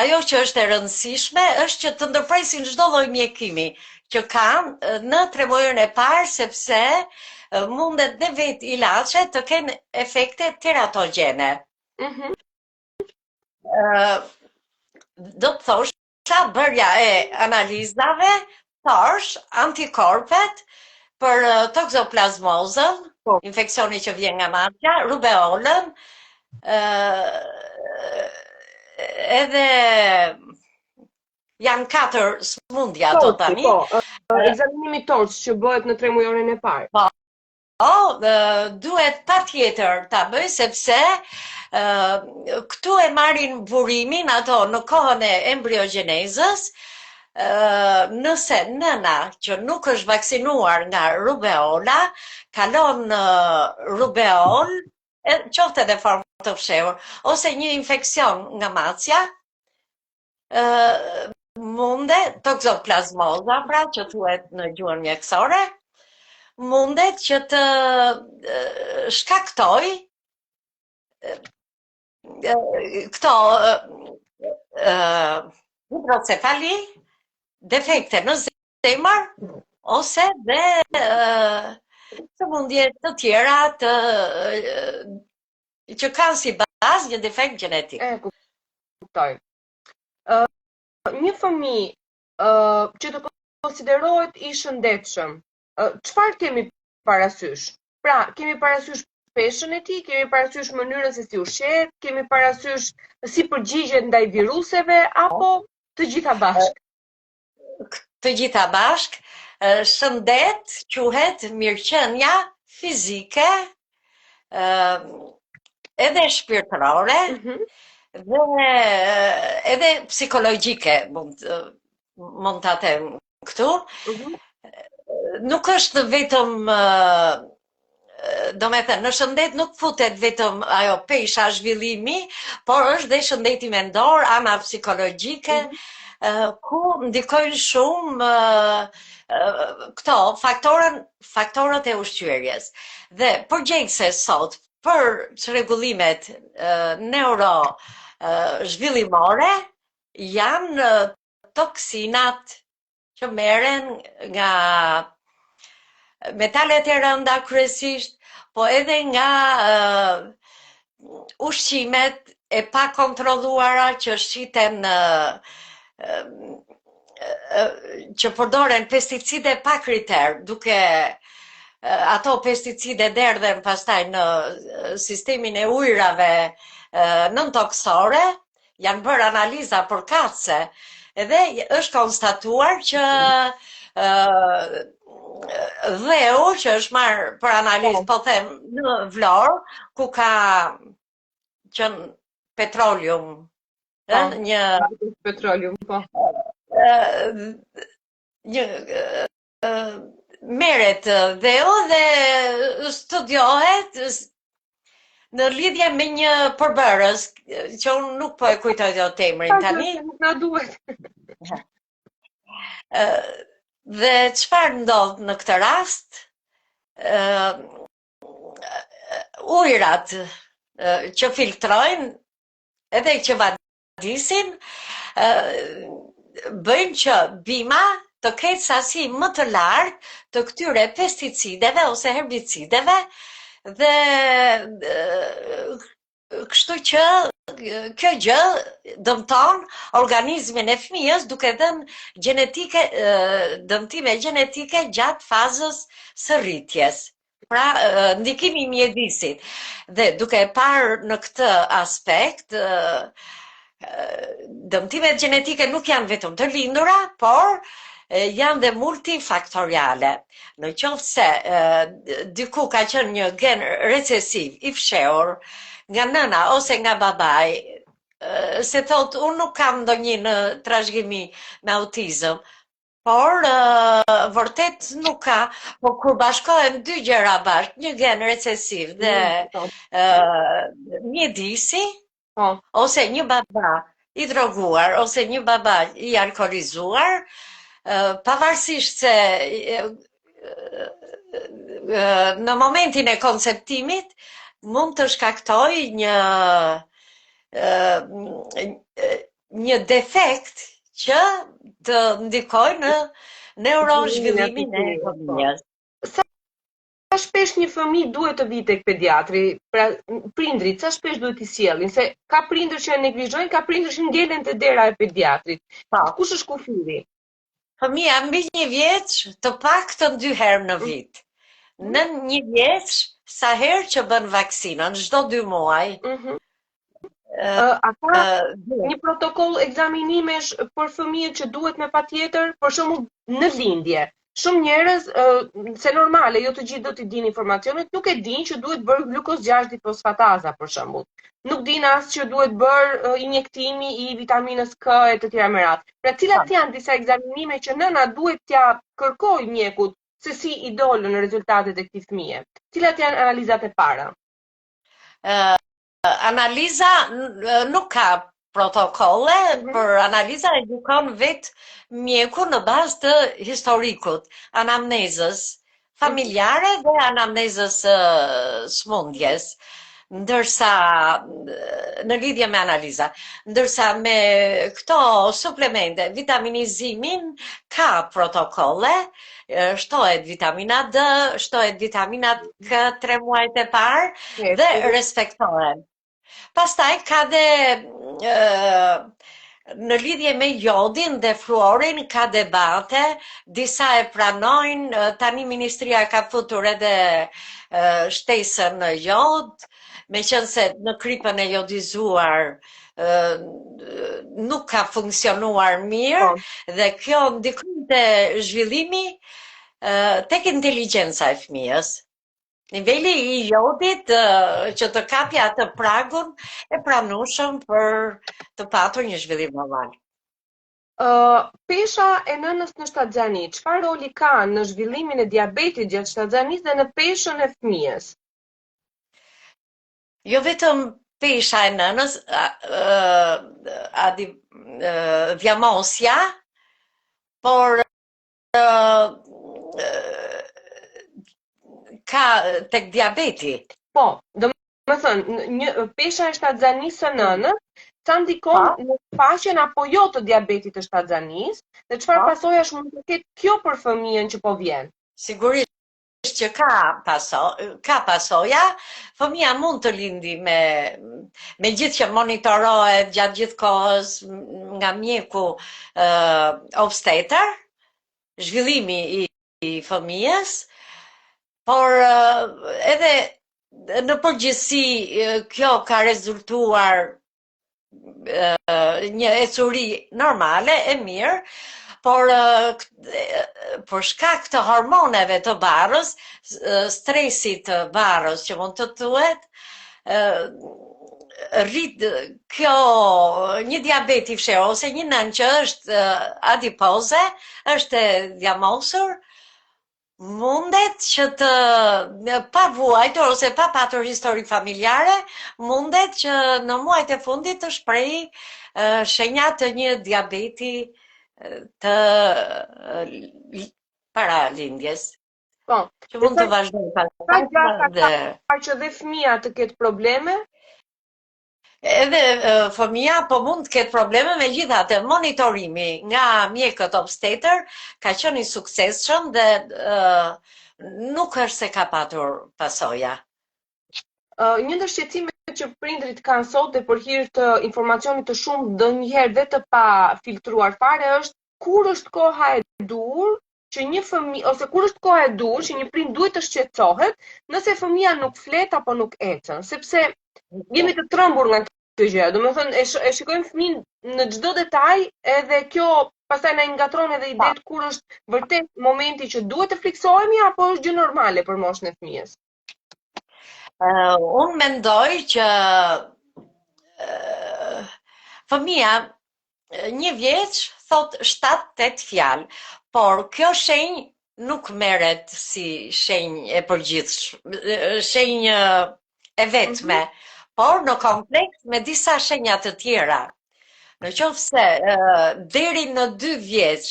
ajo që është e rëndësishme është që të ndërpresin çdo lloj mjekimi që kanë në 3 muajin e parë, sepse mundet dhe vetë ilaçe të kenë efekte teratogjene. Do të thosha bërja e analizave, thash antikorpet për toksoplazmozën, infeksioni që vjen nga matja, rubeolën, edhe janë 4 smundja do tani. Ekzaminimi TORCH që bëhet në 3 mujorin e parë. Po, duhet patjetër ta bëj sepse këtu e marrin burimin ato në kohën e embriogjenezës. Nëse nëna që nuk është vaksinuar nga rubeola, kalon rubeol, qoftë edhe formë të fshehur, ose një infeksion nga macja, mundet toksoplazmoza, pra që thuhet në gjuhën mjekësore, mundet që të shkaktoj këto hidrocefali, defekte në zemër, ose dhe sëmundje të tjera që kanë si bazë një defekt gjenetik. E kuptoj. Një fëmijë që të konsiderohet i shëndetshëm, çfarë kemi parasysh? Pra, kemi parasysh peshën e tij, kemi parasysh mënyrën se si ushqehet, kemi parasysh si përgjigjet ndaj viruseve apo të gjitha bashkë. Të gjitha bashk, shëndet quhet mirëqenia fizike, edhe shpirtërore, dhe edhe psikologjike, mund ta them këtu. Nuk është vetëm do me thënë, në shëndet nuk futet vetëm ajo pesha zhvillimi, por është dhe shëndeti mendor, ana psikologjike, ku ndikojnë shumë këto faktorët e ushqyerjes. Dhe përgjegjëse sot për çrregullimet neuro zhvillimore janë toksinat që merren nga metalet e rënda kryesisht, po edhe nga ushqimet e pa kontrolluara që shiten që përdoren pesticide pa kriter, duke ato pesticide derdhen pastaj në sistemin e ujrave nëntoksore, janë bërë analiza përkatëse, edhe është konstatuar që dheu që është marrë për analizë, po them, në Vlorë, ku ka qenë petroleum, një petroleum, po. Një merret dheu dhe studiohet në lidhje me një përbërës, që unë nuk po e kujtoj dot emrin tani. Nuk na duhet. Dhe çfarë ndodh në këtë rast? Ujrat që filtrojnë edhe që vadisin bëjnë që bima të ketë sasi më të lartë të këtyre pesticideve ose herbicideve, dhe kështu që kjo gjë dëmton organizmin e fëmijës, duke dhënë dëmtime gjenetike gjatë fazës së rritjes. Pra, ndikimi i mjedisit. Dhe duke parë në këtë aspekt, dëmtimet gjenetike nuk janë vetëm të lindura, por janë dhe multifaktoriale. Në qoftë se diku ka qenë një gen recesiv i fshehur nga nëna ose nga babai, se thot, unë nuk kam ndonjë në trashëgimi me autizëm, por vërtet nuk ka, por kur bashkohen dy gjëra bashkë, një gen recesiv dhe mjedisi, ose një baba i droguar, ose një baba i alkolizuar, pavarësisht se në momentin e konceptimit mund të shkaktoj një defekt që të ndikoj në neurozhvillimin e fëmijës. Sa shpesh një fëmijë duhet të vijë tek pediatri? Pra, prindrit, sa shpesh duhet t'i sjellin? Se ka prindër që e neglizhojnë, ka prindër që ngelen te dera e pediatrit. Kush është kufiri? Fëmija mbi 1 vjeç të paktën 2 herë në vit. Në 1 vjeç, sa herë që bën vaksinën, çdo 2 muaj. A ka një protokoll ekzaminimesh për fëmijët që duhet me patjetër, për shembull në lindje? Shumë njerëz, se normale, jo të gjithë do t'i dinë informacionet, nuk e dinë që duhet bërë glukoz 6 fosfatasa, për shembull. Nuk dinë as që duhet bërë injektimi i vitaminës K e të tjera me radhë. Pra, cilat janë disa ekzaminime që nëna duhet t'ja kërkoj mjekut se si i dolën rezultatet e këtij fëmije? Cilat janë analizat e para? Analiza nuk ka protokolle, për analiza e gjykon vetë mjeku në bazë të historikut, anamnezës familjare dhe anamnezës smundjes, ndërsa në lidhje me analiza, ndërsa me këto suplemente, vitaminizimin ka protokolle, shtohet vitamina D, shtohet vitamina K 3 muajt e parë dhe respektohen. Pastaj ka dhe në lidhje me jodin dhe fluorin ka debate, disa e pranojnë, tani Ministria ka futur edhe shtesën në jod, me qënë se në krypën e jodizuar nuk ka funksionuar mirë dhe kjo ndikon të zhvillimi tek inteligjenca e fëmijës. Niveli i jodit që të kapi atë pragun e pranueshëm për të patur një zhvillim normal. Pesha e nënës në shtatxani, çfarë roli ka në zhvillimin e diabetit gjatë shtatxanisë dhe në peshën e fëmijës? Jo vetëm pesha e nënës, dhjamosja, por ka tek diabeti. Po, do më thënë, pesha e shtatxanisë së nënës sa ndikon në shfaqjen apo jo të diabetit të shtatxanisë dhe çfarë pasojash mund të ketë kjo për fëmijën që po vjen? Sigurisht që ka pasoja, fëmija mund të lindi me gjithë që monitorohet gjatë gjithë kohës nga mjeku obstetër, zhvillimi i fëmijës, por edhe në përgjithësi kjo ka rezultuar një ecuri normale, e mirë, por për shkak të hormoneve të barrës, stresit të barrës që mund të thuhet, rrit kjo një diabet i fshehur ose një nën që është adipoze, është e dhjamosur, mundet që të pa vuajtur ose pa patur histori familjare, mundet që në muajt e fundit të shprehi shenjat të një diabeti të paralindjes. Po, që mund të vazhdojë që dhe fëmia të ketë probleme? Edhe fëmija po mund të ketë probleme, megjithatë monitorimi nga mjekët obstetër ka qenë i suksesshëm dhe nuk është se ka patur pasoja. Një ndër shqetësimet që prindrit kanë sot dhe për hir të informacionit të shumë ndonjëherë dhe të pa filtruar fare është kur është koha e dur që një fëmijë ose kur është koha e dur që një prind duhet të shqetësohet nëse fëmia nuk flet apo nuk ecën, sepse jemi të trembur nga kjo gjë. Domethënë e shikojmë fëmin në çdo detaj, edhe kjo pastaj na ngatron edhe idetë kur është vërtet momenti që duhet të friksohemi apo është gjë normale për moshën e fëmijës. Unë mendoj që fëmia 1 vjeç thot 7-8 fjalë, por kjo shenjë nuk merret si shenjë e përgjithshme, shenjë e vetme, por në kompleks me disa shenja të tjera. Në qoftë se deri në 2 vjeç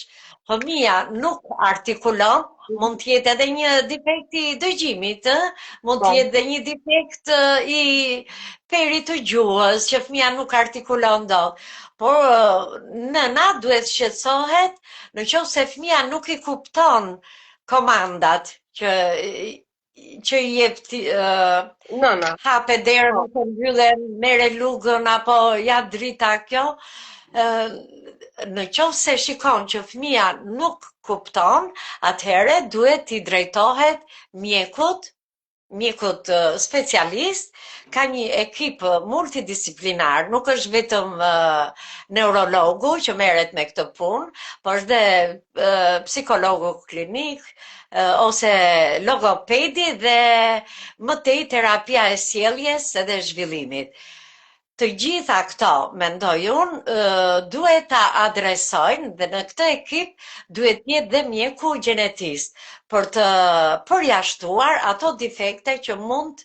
fëmia nuk artikulon, mund të jetë edhe një defekt i dëgjimit, mund të jetë edhe një defekt i perit të gjuhës, që fëmia nuk artikulon dot. Por nëna duhet shqetësohet në qoftë se fëmia nuk i kupton komandat që i jep nëna. Hape derën, ose mbyllen, merre lugën apo ja drita kjo. Në qoftë se shikon që fëmia nuk kupton, atëherë duhet t'i drejtohet mjekut specialist, ka një ekip multidisiplinar, nuk është vetëm neurologu që merret me këtë punë, por është dhe psikologu klinik, ose logopedi dhe më tej terapia e sjelljes edhe zhvillimit. Të gjitha këto, mendoj unë, duhet ta adresojnë dhe në këtë ekip duhet jetë dhe mjeku gjenetist për të përjashtuar ato defekte që mund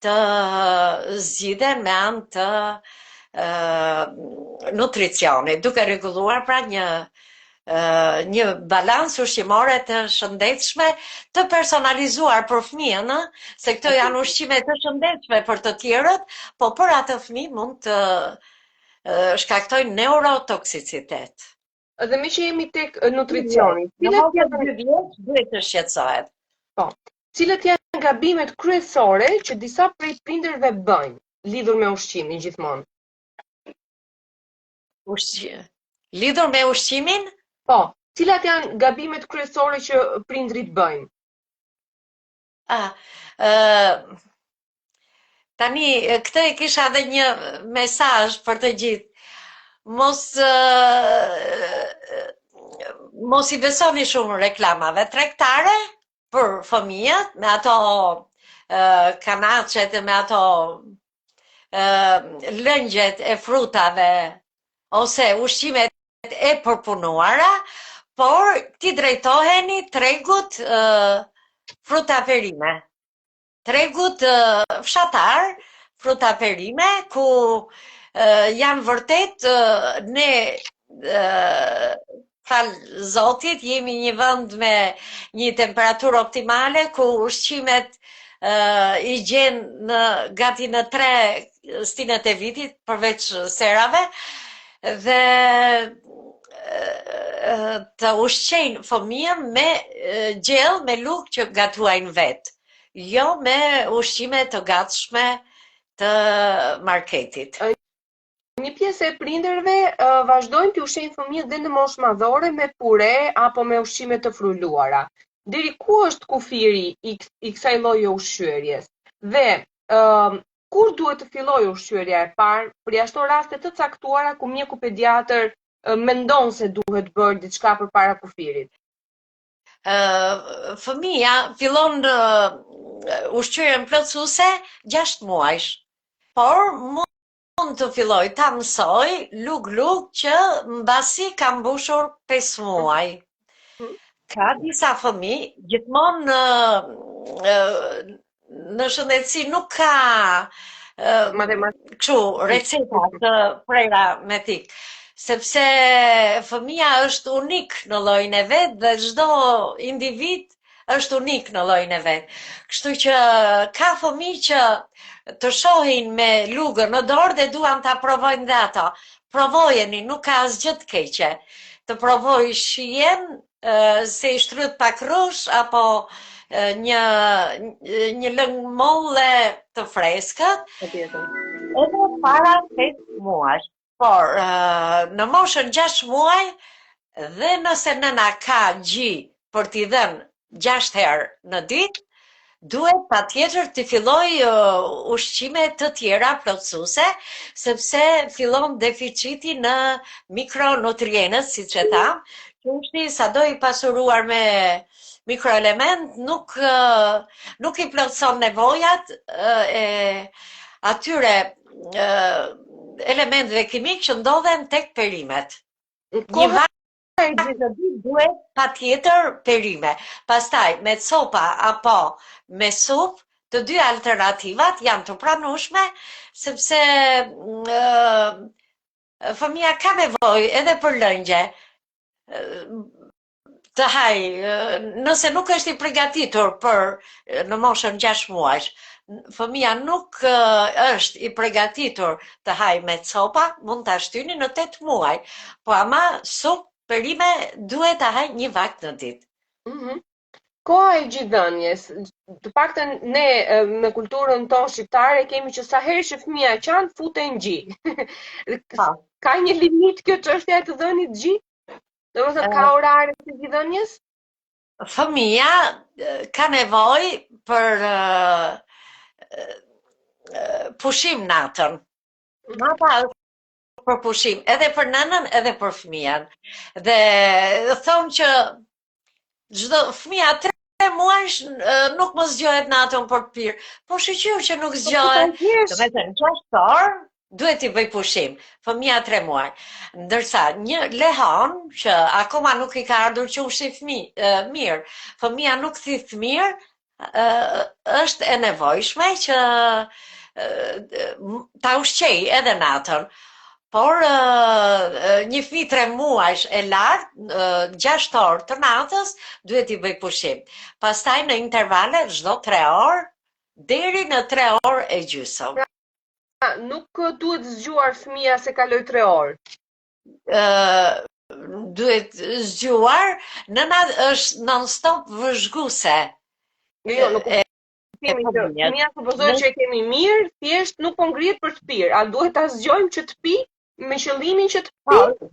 të zgjidhen me anë të nutricionit, duke rregulluar pra një balancë ushqimore të shëndetshme, të personalizuar për fëmijën, se këto janë ushqime të shëndetshme për të tjerët, po për atë fëmijë mund të shkaktojnë neurotoksicitet. Dhe me që jemi tek nutricioni, duhet të shqetësohet. Po. Cilët janë gabimet kryesore që disa prej prindërve bëjnë lidhur me ushqimin gjithmonë? Lidhur me ushqimin? Po, cilat janë gabimet kryesore që prindrit bëjnë? Ah, ë, tani, këtë e kisha dhe një mesazh për të gjithë. Mos mos i besoni shumë reklamave tregtare për fëmijët, me ato kanaçet e me ato lëngjet e frutave ose ushqimet e përpunuara, por ti drejtoheni tregut fruta perime. Tregut fshatar, fruta perime, ku janë vërtet ne falë Zotit, jemi një vend me një temperaturë optimale, ku ushqimet i gjenë gati në 3 stinët e vitit, përveç serave, dhe të ushqejnë fëmijën me gjellë, me lukë që gatuajnë vetë, jo me ushqime të gatshme të marketit. Një pjesë e prindërve vazhdojnë të ushqejnë fëmijët dhe në moshë madhore me pure apo me ushqime të fruluara. Deri ku është kufiri i kësaj lloji ushqyerjes? Dhe kur duhet të fillojë ushqyerja e parë, për ashtu raste të caktuara ku mjeku pediatër mendon se duhet bërë diçka përpara kufirit? Fëmija fillon ushqyerjen plotësuese 6 muajsh, por mund të filloj ta mësoj lug që mbasi ka mbushur 5 muaj. Ka disa fëmijë gjithmonë në shëndetësi nuk ka kështu receta të prera me tik, sepse fëmija është unik në llojin e vet dhe çdo individ është unik në llojin e vet. Kështu që ka fëmijë që të shohin me lugën në dorë dhe duan ta provojnë dhe ato. Provojeni, nuk ka asgjë të keqe. Të provoj shijen, se i shtrydh pak rrush apo një lëng molle të freskët, edhe para 5 muaj. Por në moshën 6 muaj, dhe nëse nëna ka gji për t'i dhënë 6 herë në ditë, duhet patjetër të filloj ushqime të tjera plotësuese, sepse fillon deficiti në mikronutrienët, siç e tham. Qumshti, sado i pasuruar me mikroelement, nuk i plotëson nevojat e atyre elementëve kimik që ndodhen tek perimet. Një varë në ditë duhet patjetër perime. Pastaj me copa apo me supë, të dy alternativat janë të pranueshme, sepse fëmija ka nevojë edhe për lëngje të haj, nëse nuk është i përgatitur për në moshën 6 muajsh, fëmija nuk është i përgatitur të haj me copa, mund të shtyni në 8 muaj, po ama supë perime duhet të haj një vakt në ditë. Koha e gjithëdhënies, të paktën ne me kulturën tonë shqiptare kemi që sa herë që fëmia qan futen gji. Ka një limit kjo çështja e të dhënit gji? Domethënë ka orare të gjithëdhënies? Fëmia ka nevojë për pushim natën. Nata është për pushim, edhe për nënën, edhe për fëmijën. Dhe thonë që çdo fëmija 3 muajsh nuk më zgjohet natën për të pirë. Po shiqyr që nuk zgjohet. Domethënë 6 orë duhet i bëj pushim. Fëmija 3 muaj. Ndërsa një lehon që akoma nuk i ka ardhur qumshi mirë, fëmija nuk thith mirë, është e nevojshme që ta ushqej edhe natën. Por një fëmijë 3 muajsh e lartë, 6 orë të natës, duhet i bëj pushim. Pastaj në intervale çdo 3 orë deri në 3 orë e gjysmë. Nuk duhet zgjuar fëmija se kaloi 3 orë. Duhet zgjuar, nëna është non-stop vëzhguese. Jo, nuk fëmija supozoj që e kemi mirë, thjesht nuk po ngrihet për të pirë. A duhet ta zgjojmë që të pi? Me qëllimin që të pi?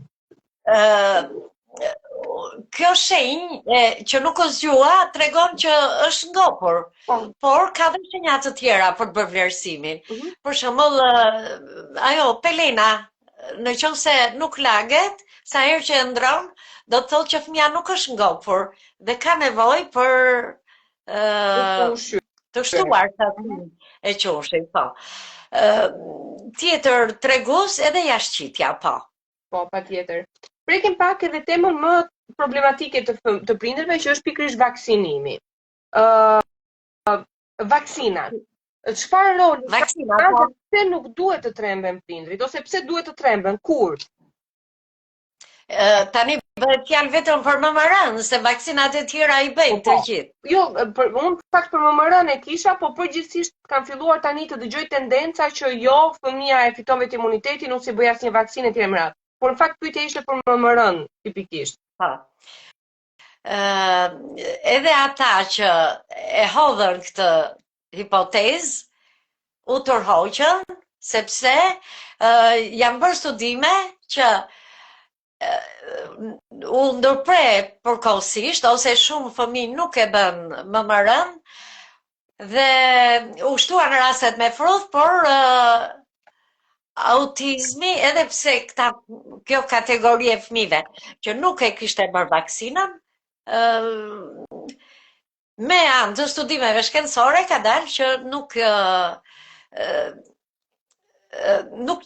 Kjo shenjë që nuk o zgjua tregon që është ngopur, por ka dhe shenjat të tjera për të bërë vlerësimin. Për shembull, ajo Pelena, në qoftë se nuk laget, sa herë që e ndron, do të thotë që fëmia nuk është ngopur dhe ka nevojë për të shtuar e qoshit, po. Tjetër tregues edhe jashtëqitja, po. Po, patjetër. Prekim pak edhe temën më problematike të prindërve që është pikërisht vaksinimi. Vaksinat. Çfarë roli Vaksinat, po. Pse nuk duhet të tremben prindrit ose pse duhet të tremben kur? Tani bëhet fjalë vetëm për MMR-n, se vaksinat e tjera i bëjnë të gjithë. Jo, unë fakt për MMR-n e kisha, po përgjithsisht kam filluar tani të dëgjoj tendenca që jo, fëmia e fiton vetë imunitetin, unë si bëj asnjë vaksinë etj. Më radh. Por në fakt pyetja ishte për MMR-n tipikisht. Po. Edhe ata që e hodhën këtë hipotezë u tërhoqën, sepse janë bërë studime që u ndërpre përkohësisht, ose shumë fëmijë nuk e bën MMR-n, dhe u shtuan rastet me frodh, por autizmi, edhe pse kjo kategori e fëmijëve që nuk e kishte bërë vaksinën, me anë të studimeve shkencore ka dalë që nuk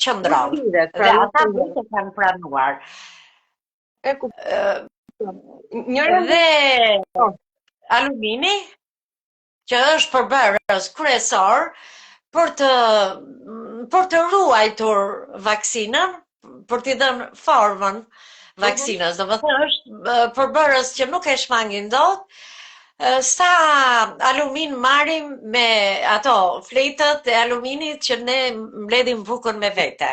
qëndron. Dhe ata nuk e kanë pranuar. Dhe alumini, që është përbërës kryesor për të ruajtur vaksinën, për t'i dhënë formën vaksinës. Do të thënë është përbërës që nuk e shmangin dot. Sa alumin marrim me ato fletët e aluminit që ne mbledhim bukën me vete.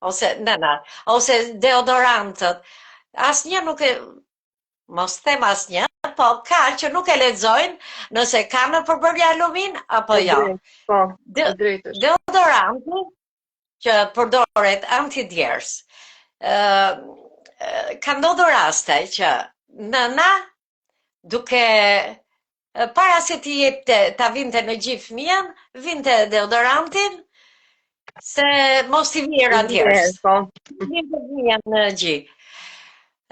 Ose deodorantët. Asnjë nuk e, mos them asnjë, po ka që nuk e lexojnë nëse ka në përbërje alumin apo jo. Deodoranti që përdoret antidjers. Ka ndodhur raste që nëna duke para se t'i jepte ta vinte në gjith fëmijën, vinte deodorantin se mos t'i vije radiers. Vinte fëmijën në gjith.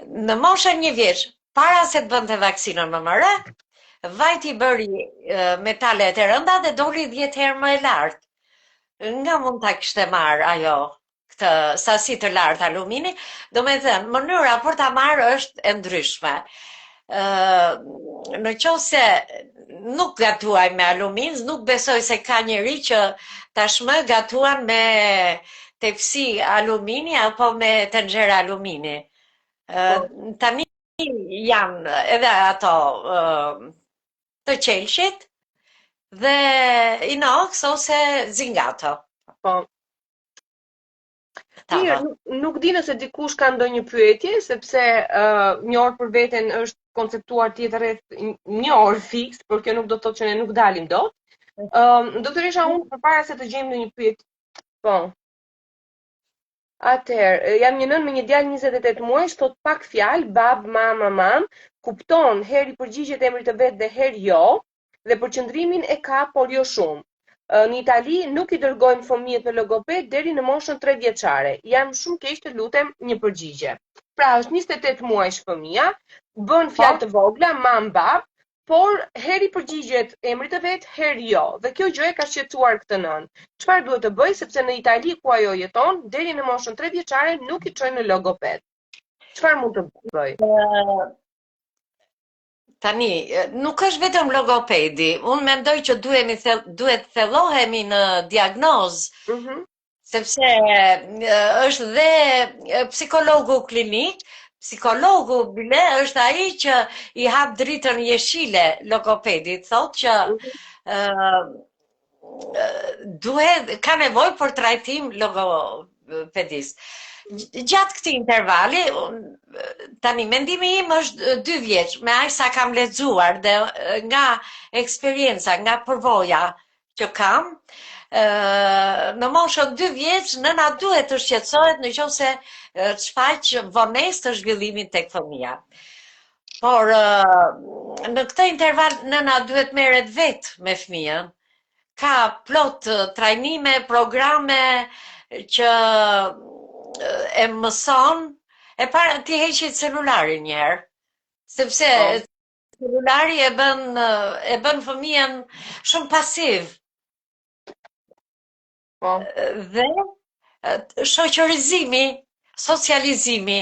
Në moshën 1 vjeç, para se të bënte vaksinën MMR, vajti bëri metalet e rënda dhe doli 10 herë më e lartë. Nga mund ta kishte marrë ajo këtë sasi të lartë alumini, do me thënë, mënyra për ta marrë është e ndryshme. Në qoftë se nuk gatuaj me alumin, nuk besoj se ka njeri që tashmë gatuan me tepsi alumini apo me tenxhere alumini. Tani janë edhe ato të qelshit dhe inox ose zingato. Po. Nuk di nëse dikush ka ndonjë pyetje, sepse një orë për veten është konceptuar tjetër rreth 1 orë fiks, por kjo nuk do të thotë që ne nuk dalim dot. Doktoresha, unë përpara se të gjejmë ndonjë pyetje. Po. Atëherë, jam një nën me një djalë 28 muaj, thot pak fjalë, bab, mam, kupton herë i përgjigjet emrit të vet dhe herë jo, dhe përqendrimin e ka, por jo shumë. Në Itali nuk i dërgojnë fëmijët në logoped deri në moshën 3 vjeçare. Jam shumë keq, të lutem një përgjigje. Pra, është 28 muajsh fëmia, bën fjalë të vogla, mam, bab, por herë i përgjigjet emrit të vet, herë jo. Dhe kjo gjë e ka shqetësuar këtë nën. Çfarë duhet të bëj, sepse në Itali ku ajo jeton, deri në moshën 3 vjeçare nuk i çojnë në logoped. Çfarë mund të bëj? Tani, nuk është vetëm logopedi. Unë mendoj që duhet thellohemi në diagnozë, sepse është dhe psikologu klinik, psikologu bile është ai që i hap dritën jeshile logopedit, thotë që ka nevojë për trajtim logopedist. Gjatë këtij intervali, tani mendimi im është 2 vjeç, me aq sa kam lexuar dhe nga eksperienca, nga përvoja që kam, në moshën 2 vjeç, nëna duhet të shqetësohet nëse shfaq vonesë të zhvillimit tek fëmia. Por në këtë interval nëna duhet merret vetë me fëmijën. Ka plot trajnime, programe që e mëson, e para ti heqi celularin një herë, sepse celulari e bën fëmijën shumë pasiv. Dhe shoqërizimi, socializimi,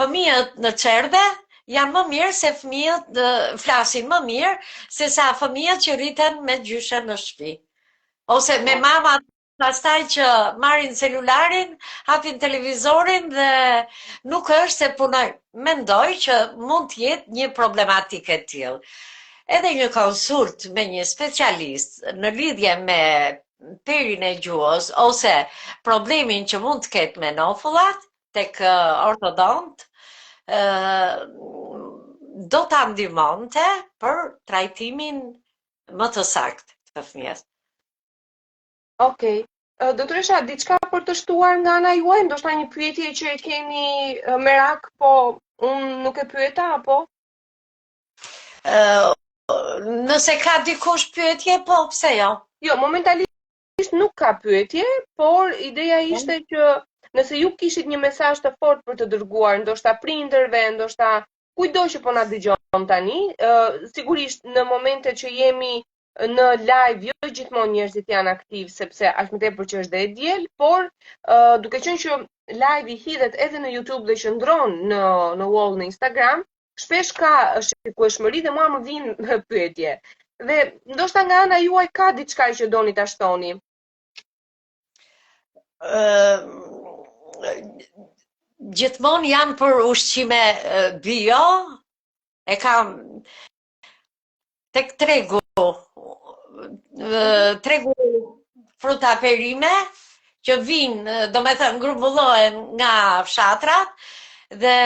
fëmijët në çerdhe janë më mirë se fëmijët flasin më mirë se sa fëmijët që rriten me gjyshe në shtëpi. Ose me mama pastaj që marrin celularin, hapin televizorin dhe nuk është se punoj. Mendoj që mund të jetë një problematikë e tillë. Edhe një konsult me një specialist në lidhje me perin e gjuhës ose problemin që mund të ketë me nofullat tek ortodont, do ta ndihmonte për trajtimin më të saktë të fëmijës. Okej. Doktoresha, diçka për të shtuar nga ana juaj, ndoshta një pyetje që e keni merak, po unë nuk e pyeta, apo? Nëse ka dikush pyetje, po pse jo? Jo, momentalisht nuk ka pyetje, por ideja ishte që nëse ju kishit një mesazh të fortë për të dërguar, ndoshta prindërve, ndoshta kujdo që po na dëgjon tani, sigurisht në momente që jemi në live jo gjithmonë njerëzit janë aktiv sepse aq më tepër që është dhe e diel, por duke qenë që live i hidhet edhe në YouTube dhe qëndron në wall në Instagram, shpesh ka shikueshmëri dhe mua më vijnë pyetje. Dhe ndoshta nga ana juaj ka diçka që doni ta shtoni. Gjithmonë janë për ushqime bio, e kam tek tregu fruta perime që vinë, do me thënë, grumbullohen nga fshatrat dhe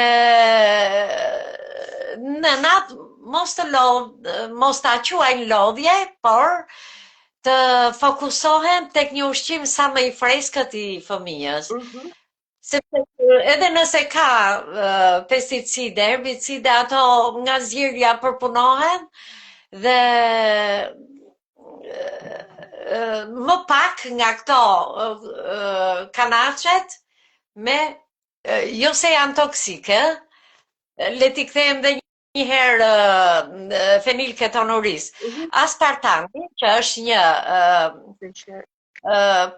nënat mos ta quajnë lodhje, por të fokusohen tek një ushqim sa më i freskët i fëmijës. Sepse edhe nëse ka pesticide, herbicide, ato nga zgjerrja përpunohen dhe më pak nga këto kanaqet jo se janë toksike, le t'i kthejmë dhe një herë fenilketonuris. Aspartami, që është një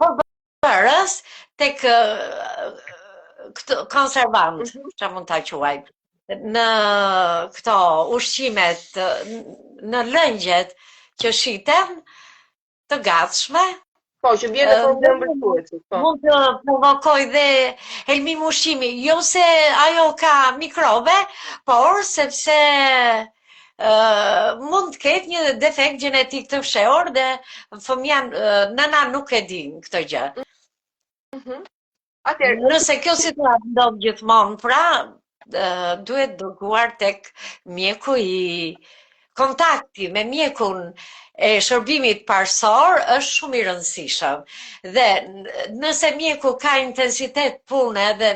përbërës tek konservant, që mund t'a quaj, në këto ushqimet, në lëngjet që shiten, të gatshme. Po, që vjen në formë ëmbëlsuese. Mund të provokoj dhe helmim ushqimi, jo se ajo ka mikrobe, por sepse mund të ketë një defekt gjenetik të fshehur dhe fëmia nëna nuk e din këtë gjë. Nëse kjo situatë ndodh gjithmonë, pra duhet dërguar tek mjeku i kontakti me mjekun e shërbimit parsor është shumë i rëndësishëm. Dhe nëse mjeku ka intensitet pune dhe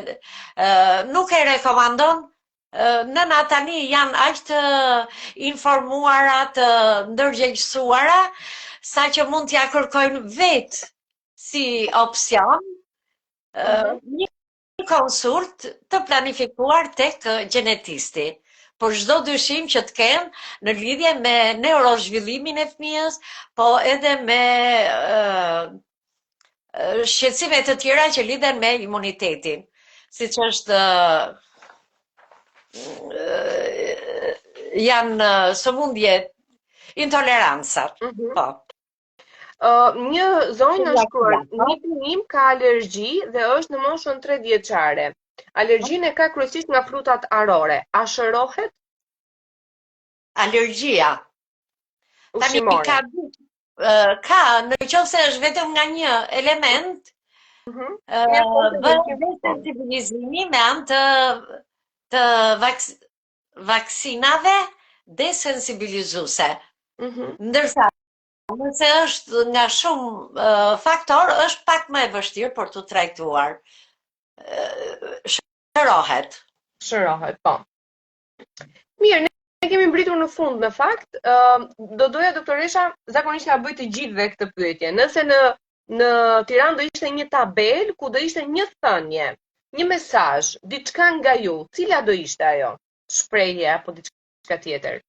nuk e rekomandon, nëna tani janë aq të informuara, të ndërgjegjësuara, sa që mund t'ja kërkojnë vetë si opsion një konsult të planifikuar tek gjenetisti. Por çdo dyshim që të kenë në lidhje me neurozhvillimin e fëmijës, po edhe me shqetësime të tjera që lidhen me imunitetin, siç është janë sëmundje intolerancat. Po. Një zonjë në shkruar, një fëmijë ka alergji dhe është në moshën 3 vjeçare. Alergjinë e ka kryesisht nga frutat arore. A shërohet? Alergjia. Tani ka, në qoftë është vetëm nga një element, bëhet desensibilizimi me anë të vaksinave desensibilizuese. Ndërsa nëse është nga shumë faktor, është pak më e vështirë për të trajtuar. Shërohet. Shërohet, po. Mirë, ne kemi mbritur në fund në fakt. Do doja doktoresha zakonisht ja bëj të gjithëve këtë pyetje. Nëse në Tiranë do ishte një tabel ku do ishte një thënie, një mesazh, diçka nga ju, cila do ishte ajo? Shprehje apo diçka tjetër?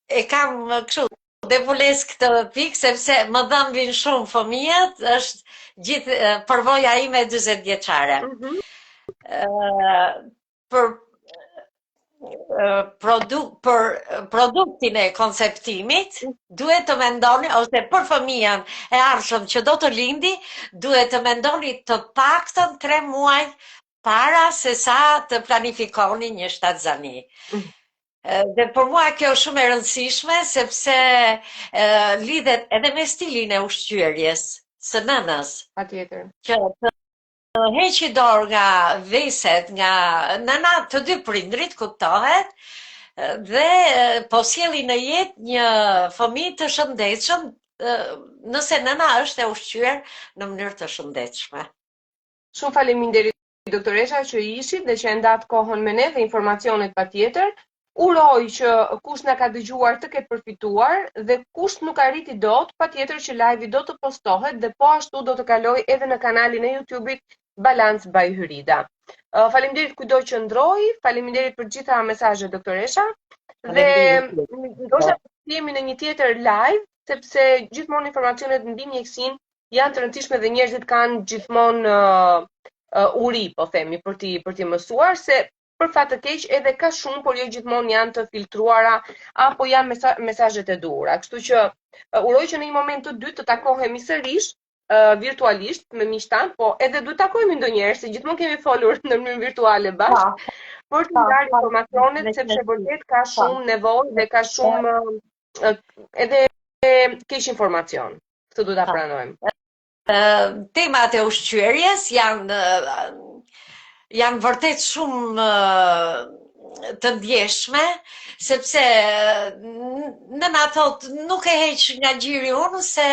E kam kështu devules këtë pikë, sepse më dhëmbin shumë fëmijët, është gjithë përvoja ime 40 vjeçare. Për produktin e konceptimit, duhet të mendoni, ose për fëmijën e ardhshëm që do të lindi, duhet të mendoni të paktën 3 muaj para se sa të planifikoni një shtatzani. Dhe për mua kjo është shumë e rëndësishme, sepse lidhet edhe me stilin e ushqyerjes së nënës. Patjetër. Që të heqi dorë nga veset, nga nëna të dy prindrit, kuptohet, dhe po sjellin në jetë një fëmijë të shëndetshëm, nëse nëna është e ushqyer në mënyrë të shëndetshme. Shumë faleminderit doktoresha që ishit dhe që e ndat kohën me ne dhe informacionet patjetër. Uroj që kush na ka dëgjuar të ketë përfituar dhe kush nuk arriti dot, patjetër që live-i do të postohet dhe po ashtu do të kaloj edhe në kanalin e YouTube-it Balance by Hyrida. Faleminderit kujdo që ndroi, faleminderit për gjitha mesazhet doktoresha dhe ndoshta jemi në një tjetër live sepse gjithmonë informacionet mbi mjekësinë janë të rëndësishme dhe njerëzit kanë gjithmonë uri, po themi, për t'i mësuar se për fat të keq edhe ka shumë, por jo gjithmonë janë të filtruara apo janë mesazhet e duhura. Kështu që uroj që në një moment të dytë të takohemi sërish virtualisht me miqtan, po edhe duhet takohemi ndonjëherë se gjithmonë kemi folur në mënyrë virtuale bashkë për të ndarë informacionet sepse vërtet ka shumë nevojë dhe ka shumë edhe keq informacion. Këtë duhet ta pranojmë. Temat e ushqyerjes janë vërtet shumë të ndjeshme, sepse nëna thot nuk e heq nga gjiri unë se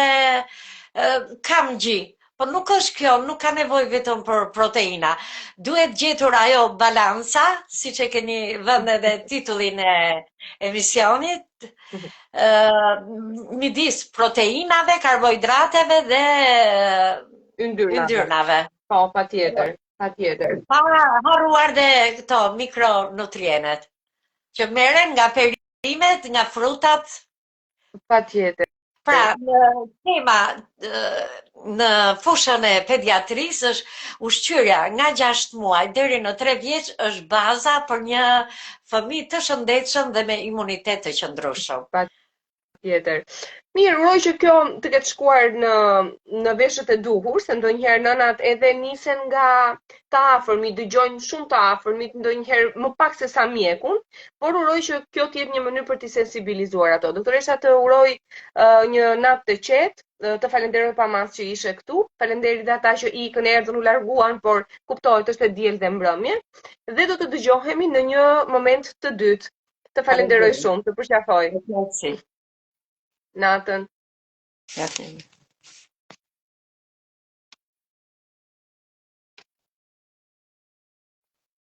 kam gji. Po nuk është kjo, nuk ka nevojë vetëm për proteina. Duhet gjetur ajo balanca, siç e keni vënë edhe titullin e emisionit, midis proteinave, karbohidrateve dhe yndyrnave. Po, patjetër. Patjetër. Pa harruar dhe këto mikronutrienet që merren nga perimet, nga frutat. Patjetër. Pra, në tema në fushën e pediatrisë është ushqyerja nga 6 muaj deri në 3 vjeç është baza për një fëmijë të shëndetshëm dhe me imunitet të qëndrueshëm. Tjetër. Mirë, uroj që kjo të ketë shkuar në veshët e duhur, se ndonjëherë nënat edhe nisen nga të afërmit, dëgjojnë shumë të afërmit, ndonjëherë më pak se sa mjekun, por uroj që kjo të jetë një mënyrë për t'i sensibilizuar ato. Doktoresha të uroj një natë të qetë, të falenderoj pamas që ishe këtu, falenderit ata që ikën erdhën u larguan, por kuptohet është e diel dhe mbrëmje, dhe do të dëgjohemi në një moment të dytë. Të falenderoj shumë, të përqafoj. Natën.